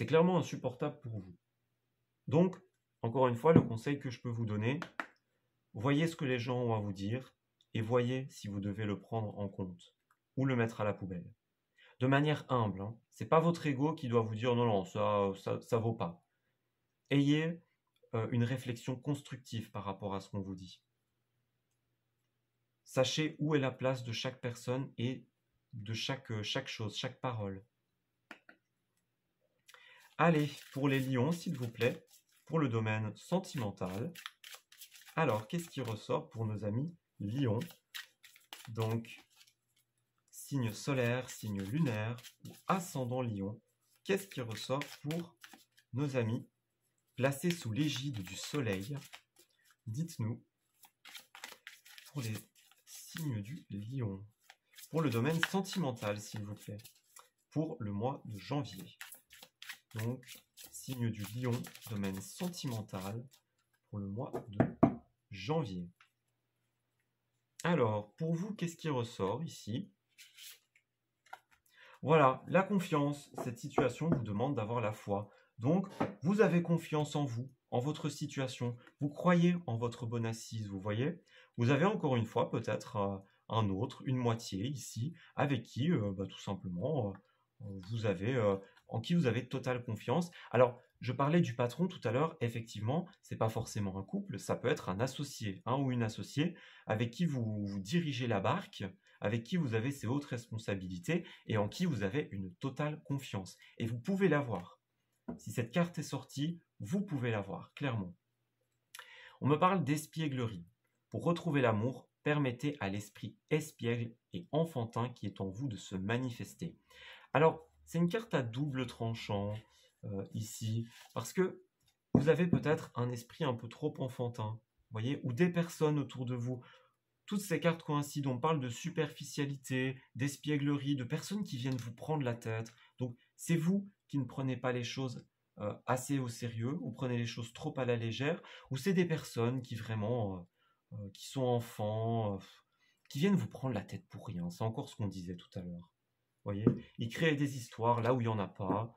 clairement insupportable pour vous. Donc, encore une fois, le conseil que je peux vous donner, voyez ce que les gens ont à vous dire, et voyez si vous devez le prendre en compte, ou le mettre à la poubelle. De manière humble, hein. C'est pas votre ego qui doit vous dire non, non, ça vaut pas. Ayez une réflexion constructive par rapport à ce qu'on vous dit. Sachez où est la place de chaque personne et de chaque chose, chaque parole. Allez, pour les lions, s'il vous plaît, pour le domaine sentimental. Alors, qu'est-ce qui ressort pour nos amis lions? Donc, signe solaire, signe lunaire ou ascendant lion. Qu'est-ce qui ressort pour nos amis placés sous l'égide du soleil? Dites-nous pour les signes du lion. Pour le domaine sentimental, s'il vous plaît, pour le mois de janvier. Donc, signe du lion, domaine sentimental, pour le mois de janvier. Alors, pour vous, qu'est-ce qui ressort ici? Voilà, la confiance. Cette situation vous demande d'avoir la foi. Donc, vous avez confiance en vous, en votre situation. Vous croyez en votre bonne assise, vous voyez? Vous avez encore une fois peut-être un autre, une moitié ici, avec qui, tout simplement, en qui vous avez totale confiance. Alors, je parlais du patron tout à l'heure. Effectivement, c'est pas forcément un couple, ça peut être un associé, un ou une associée, avec qui vous dirigez la barque, avec qui vous avez ces hautes responsabilités et en qui vous avez une totale confiance. Et vous pouvez l'avoir. Si cette carte est sortie, vous pouvez l'avoir, clairement. On me parle d'espièglerie. Pour retrouver l'amour, permettez à l'esprit espiègle et enfantin qui est en vous de se manifester. Alors, c'est une carte à double tranchant ici, parce que vous avez peut-être un esprit un peu trop enfantin, voyez, ou des personnes autour de vous. Toutes ces cartes coïncident. On parle de superficialité, d'espièglerie, de personnes qui viennent vous prendre la tête. Donc, c'est vous qui ne prenez pas les choses assez au sérieux, ou prenez les choses trop à la légère, ou c'est des personnes qui vraiment, qui sont enfants, qui viennent vous prendre la tête pour rien. C'est encore ce qu'on disait tout à l'heure. Voyez, ils créent des histoires là où il n'y en a pas.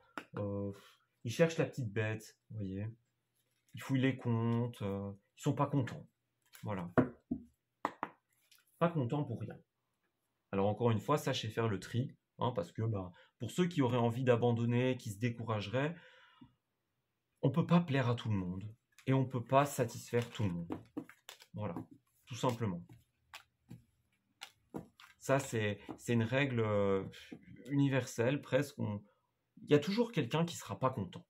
Ils cherchent la petite bête, voyez. Ils fouillent les comptes. Ils sont pas contents. Voilà. Pas contents pour rien. Alors encore une fois, sachez faire le tri, parce que pour ceux qui auraient envie d'abandonner, qui se décourageraient, on ne peut pas plaire à tout le monde et on ne peut pas satisfaire tout le monde. Voilà, tout simplement. Ça, c'est une règle universelle, presque. Il y a toujours quelqu'un qui ne sera pas content.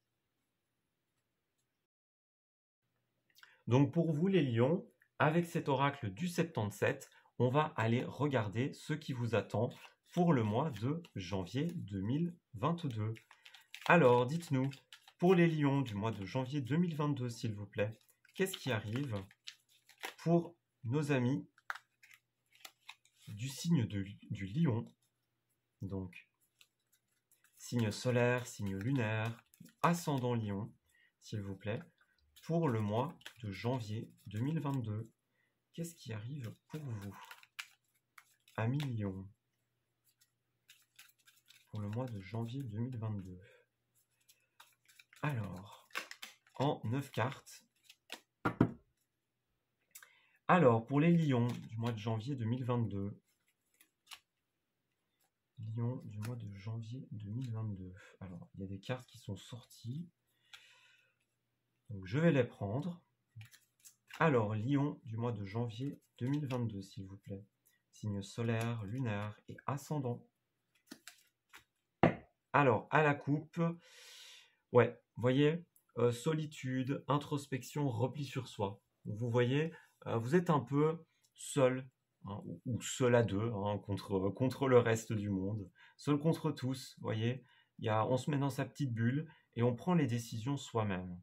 Donc pour vous les lions, avec cet oracle du 77, on va aller regarder ce qui vous attend pour le mois de janvier 2022. Alors, dites-nous, pour les lions du mois de janvier 2022, s'il vous plaît, qu'est-ce qui arrive pour nos amis du signe du lion? Donc, signe solaire, signe lunaire, ascendant lion, s'il vous plaît, pour le mois de janvier 2022. Qu'est-ce qui arrive pour vous, amis lion, pour le mois de janvier 2022? Alors, en 9 cartes. Alors, pour les lions du mois de janvier 2022. Lion du mois de janvier 2022. Alors, il y a des cartes qui sont sorties. Donc, je vais les prendre. Alors, lion du mois de janvier 2022, s'il vous plaît. Signe solaire, lunaire et ascendant. Alors, à la coupe, ouais, vous voyez, solitude, introspection, repli sur soi. Vous voyez, vous êtes un peu seul, ou seul à deux, contre le reste du monde. Seul contre tous, vous voyez. On se met dans sa petite bulle et on prend les décisions soi-même.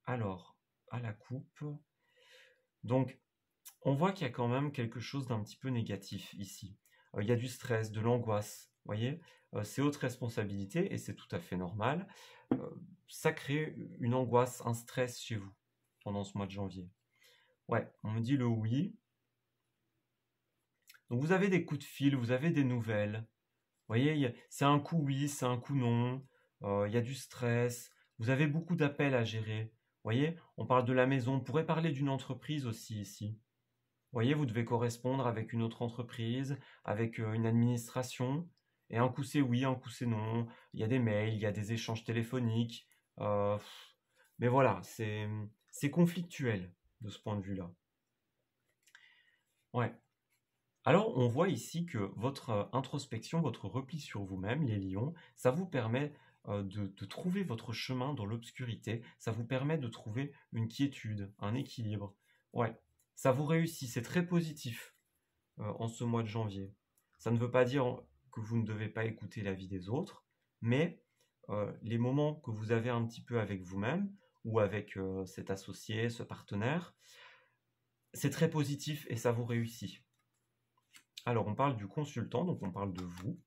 Alors, à la coupe, donc, on voit qu'il y a quand même quelque chose d'un petit peu négatif ici. Il y a du stress, de l'angoisse, vous voyez. C'est haute responsabilité et c'est tout à fait normal. Ça crée une angoisse, un stress chez vous pendant ce mois de janvier. Ouais, on me dit le oui. Donc vous avez des coups de fil, vous avez des nouvelles. Vous voyez, c'est un coup oui, c'est un coup non. Il y a du stress. Vous avez beaucoup d'appels à gérer. Vous voyez, on parle de la maison. On pourrait parler d'une entreprise aussi ici. Vous voyez, vous devez correspondre avec une autre entreprise, avec une administration. Et un coup c'est oui, un coup c'est non. Il y a des mails, il y a des échanges téléphoniques. Mais voilà, c'est conflictuel de ce point de vue-là. Ouais. Alors, on voit ici que votre introspection, votre repli sur vous-même, les lions, ça vous permet de trouver votre chemin dans l'obscurité, ça vous permet de trouver une quiétude, un équilibre. Ouais, ça vous réussit, c'est très positif en ce mois de janvier. Ça ne veut pas dire que vous ne devez pas écouter l'avis des autres, mais les moments que vous avez un petit peu avec vous-même ou avec cet associé, ce partenaire, c'est très positif et ça vous réussit. Alors, on parle du consultant, donc on parle de vous.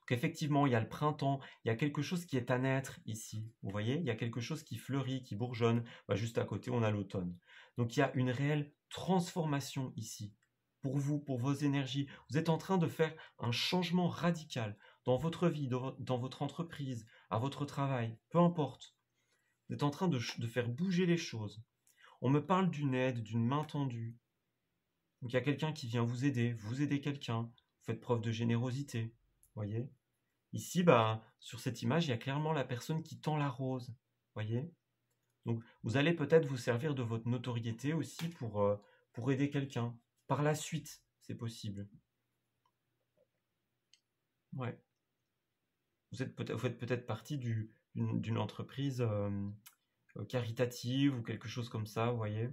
Donc, effectivement, il y a le printemps, il y a quelque chose qui est à naître ici. Vous voyez, il y a quelque chose qui fleurit, qui bourgeonne. Bah, juste à côté, on a l'automne. Donc, il y a une réelle transformation ici. Pour vous, pour vos énergies. Vous êtes en train de faire un changement radical dans votre vie, dans votre entreprise, à votre travail, peu importe. Vous êtes en train de faire bouger les choses. On me parle d'une aide, d'une main tendue. Donc il y a quelqu'un qui vient vous aider quelqu'un, vous faites preuve de générosité, voyez. Ici, bah, sur cette image, il y a clairement la personne qui tend la rose, voyez. Donc vous allez peut-être vous servir de votre notoriété aussi pour aider quelqu'un. Par la suite, c'est possible. Ouais. Vous faites peut-être partie d'une entreprise caritative ou quelque chose comme ça, vous voyez.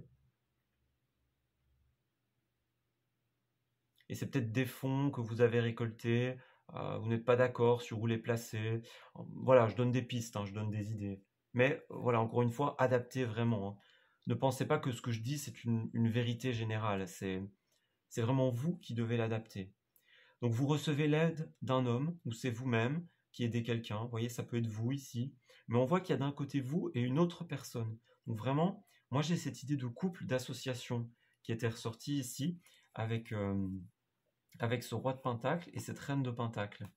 Et c'est peut-être des fonds que vous avez récoltés, vous n'êtes pas d'accord sur où les placer. Voilà, je donne des pistes, hein, je donne des idées. Mais voilà, encore une fois, adaptez vraiment, hein. Ne pensez pas que ce que je dis, c'est une vérité générale. C'est vraiment vous qui devez l'adapter. Donc vous recevez l'aide d'un homme, ou c'est vous-même qui aidez quelqu'un. Vous voyez, ça peut être vous ici. Mais on voit qu'il y a d'un côté vous et une autre personne. Donc vraiment, moi j'ai cette idée de couple, d'association qui était ressortie ici avec avec ce roi de Pentacle et cette reine de Pentacle.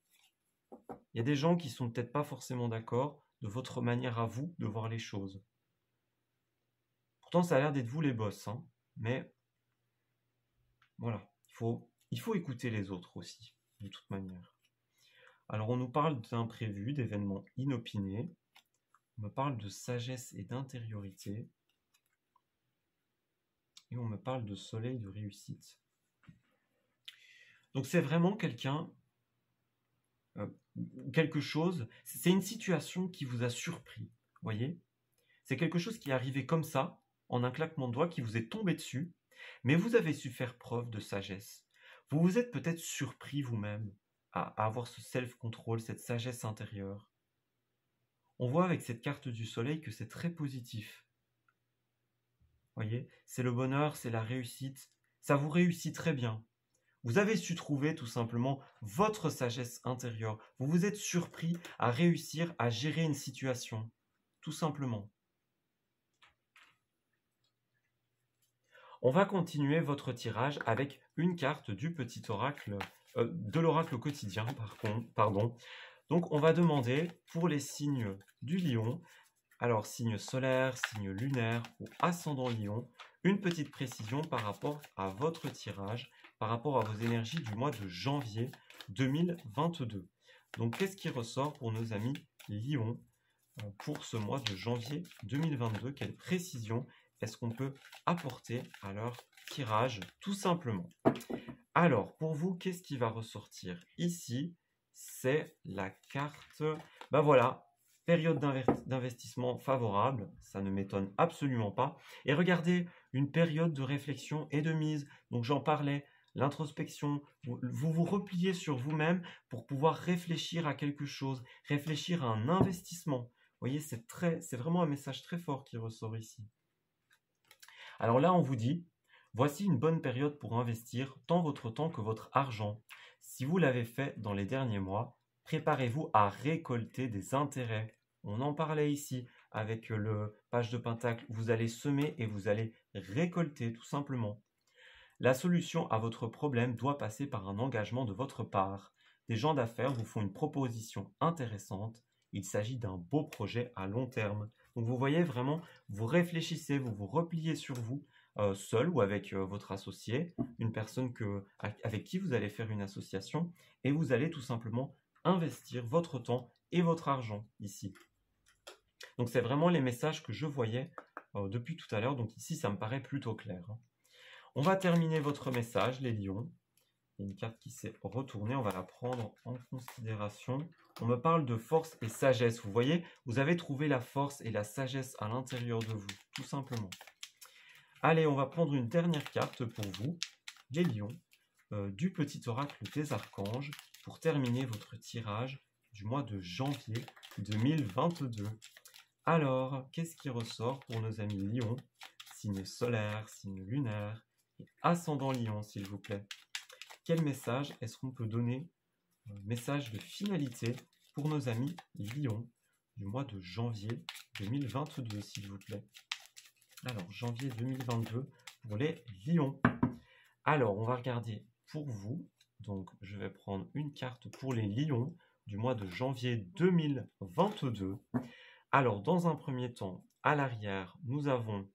Il y a des gens qui sont peut-être pas forcément d'accord de votre manière à vous de voir les choses. Pourtant, ça a l'air d'être vous les boss, hein, mais voilà, il faut écouter les autres aussi, de toute manière. Alors, on nous parle d'imprévus, d'événements inopinés, on me parle de sagesse et d'intériorité, et on me parle de soleil de réussite. Donc, c'est vraiment quelque chose, c'est une situation qui vous a surpris, voyez. C'est quelque chose qui est arrivé comme ça, en un claquement de doigts, qui vous est tombé dessus, mais vous avez su faire preuve de sagesse. Vous vous êtes peut-être surpris vous-même à avoir ce self-control, cette sagesse intérieure. On voit avec cette carte du soleil que c'est très positif. Voyez, c'est le bonheur, c'est la réussite. Ça vous réussit très bien. Vous avez su trouver tout simplement votre sagesse intérieure. Vous vous êtes surpris à réussir à gérer une situation, tout simplement. On va continuer votre tirage avec une carte du petit oracle, de l'oracle quotidien, pardon. Donc on va demander pour les signes du lion, alors signe solaire, signe lunaire ou ascendant lion, une petite précision par rapport à votre tirage, par rapport à vos énergies du mois de janvier 2022. Donc qu'est-ce qui ressort pour nos amis lions pour ce mois de janvier 2022? Quelle précision est-ce qu'on peut apporter à leur tirage, tout simplement? Alors, pour vous, qu'est-ce qui va ressortir ici? C'est la carte, ben voilà, période d'investissement favorable, ça ne m'étonne absolument pas. Et regardez, une période de réflexion et de mise, donc j'en parlais, l'introspection, vous vous repliez sur vous-même pour pouvoir réfléchir à quelque chose, réfléchir à un investissement. Vous voyez, c'est vraiment un message très fort qui ressort ici. Alors là, on vous dit, voici une bonne période pour investir tant votre temps que votre argent. Si vous l'avez fait dans les derniers mois, préparez-vous à récolter des intérêts. On en parlait ici avec le page de Pentacle. Vous allez semer et vous allez récolter tout simplement. La solution à votre problème doit passer par un engagement de votre part. Des gens d'affaires vous font une proposition intéressante. Il s'agit d'un beau projet à long terme. Donc vous voyez vraiment, vous réfléchissez, vous vous repliez sur vous, seul ou avec votre associé, une personne avec qui vous allez faire une association, et vous allez tout simplement investir votre temps et votre argent ici. Donc c'est vraiment les messages que je voyais depuis tout à l'heure. Donc ici, ça me paraît plutôt clair. On va terminer votre message, les lions. Il y a une carte qui s'est retournée, on va la prendre en considération. On me parle de force et sagesse. Vous voyez, vous avez trouvé la force et la sagesse à l'intérieur de vous, tout simplement. Allez, on va prendre une dernière carte pour vous, les lions, du petit oracle des archanges, pour terminer votre tirage du mois de janvier 2022. Alors, qu'est-ce qui ressort pour nos amis lions? Signe solaire, signe lunaire et ascendant lion, s'il vous plaît. Quel message est-ce qu'on peut donner? Message de finalité pour nos amis lions du mois de janvier 2022, s'il vous plaît. Alors, janvier 2022 pour les lions. Alors, on va regarder pour vous. Donc, je vais prendre une carte pour les lions du mois de janvier 2022. Alors, dans un premier temps, à l'arrière, nous avons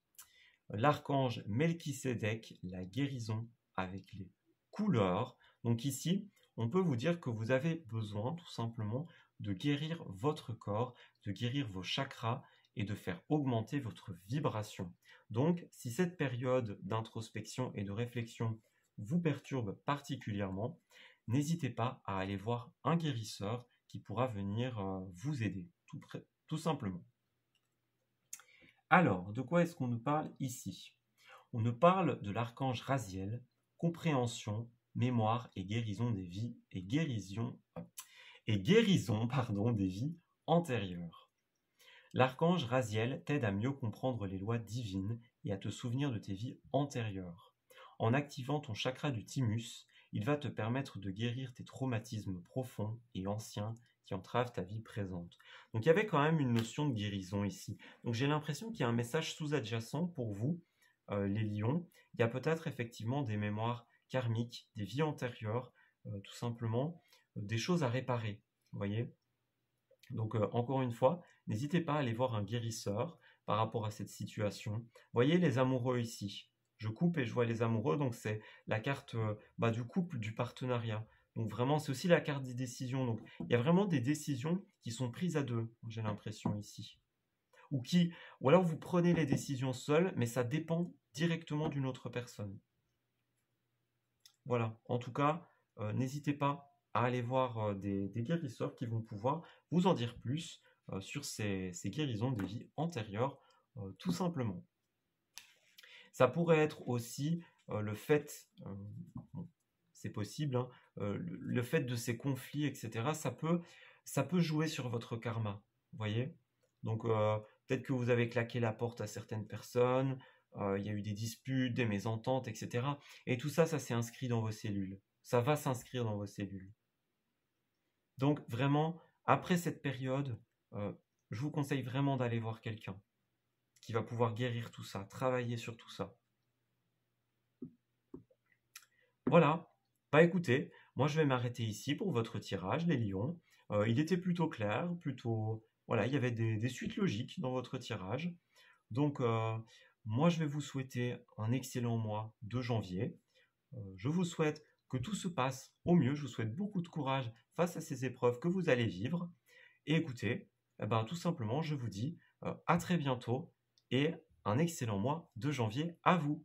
l'archange Melchisédek, la guérison avec les couleurs. Donc ici, on peut vous dire que vous avez besoin tout simplement de guérir votre corps, de guérir vos chakras et de faire augmenter votre vibration. Donc, si cette période d'introspection et de réflexion vous perturbe particulièrement, n'hésitez pas à aller voir un guérisseur qui pourra venir vous aider, tout simplement. Alors, de quoi est-ce qu'on nous parle ici? On nous parle de l'archange Raziel, compréhension, mémoire et guérison des vies des vies antérieures. L'archange Raziel t'aide à mieux comprendre les lois divines et à te souvenir de tes vies antérieures. En activant ton chakra du thymus, il va te permettre de guérir tes traumatismes profonds et anciens qui entravent ta vie présente. Donc il y avait quand même une notion de guérison ici. Donc j'ai l'impression qu'il y a un message sous-adjacent pour vous, les lions. Il y a peut-être effectivement des mémoires karmiques, des vies antérieures, tout simplement, des choses à réparer, vous voyez. Donc encore une fois, n'hésitez pas à aller voir un guérisseur par rapport à cette situation. Vous voyez les amoureux ici. Je coupe et je vois les amoureux, donc c'est la carte du couple, du partenariat. Donc vraiment, c'est aussi la carte des décisions. Donc il y a vraiment des décisions qui sont prises à deux, j'ai l'impression ici. Ou alors vous prenez les décisions seules, mais ça dépend directement d'une autre personne. Voilà, en tout cas, n'hésitez pas à aller voir des guérisseurs qui vont pouvoir vous en dire plus sur ces guérisons des vies antérieures, tout simplement. Ça pourrait être aussi le fait, c'est possible, hein, le fait de ces conflits, etc. Ça peut jouer sur votre karma, vous voyez. Donc peut-être que vous avez claqué la porte à certaines personnes, il y a eu des disputes, des mésententes, etc. Et tout ça, ça s'est inscrit dans vos cellules. Ça va s'inscrire dans vos cellules. Donc vraiment, après cette période, je vous conseille vraiment d'aller voir quelqu'un qui va pouvoir guérir tout ça, travailler sur tout ça. Voilà, écoutez, moi je vais m'arrêter ici pour votre tirage, les lions. Il était plutôt clair, voilà, il y avait des suites logiques dans votre tirage. Donc, moi je vais vous souhaiter un excellent mois de janvier. Je vous souhaite que tout se passe au mieux. Je vous souhaite beaucoup de courage face à ces épreuves que vous allez vivre. Et écoutez, tout simplement, je vous dis à très bientôt et un excellent mois de janvier à vous.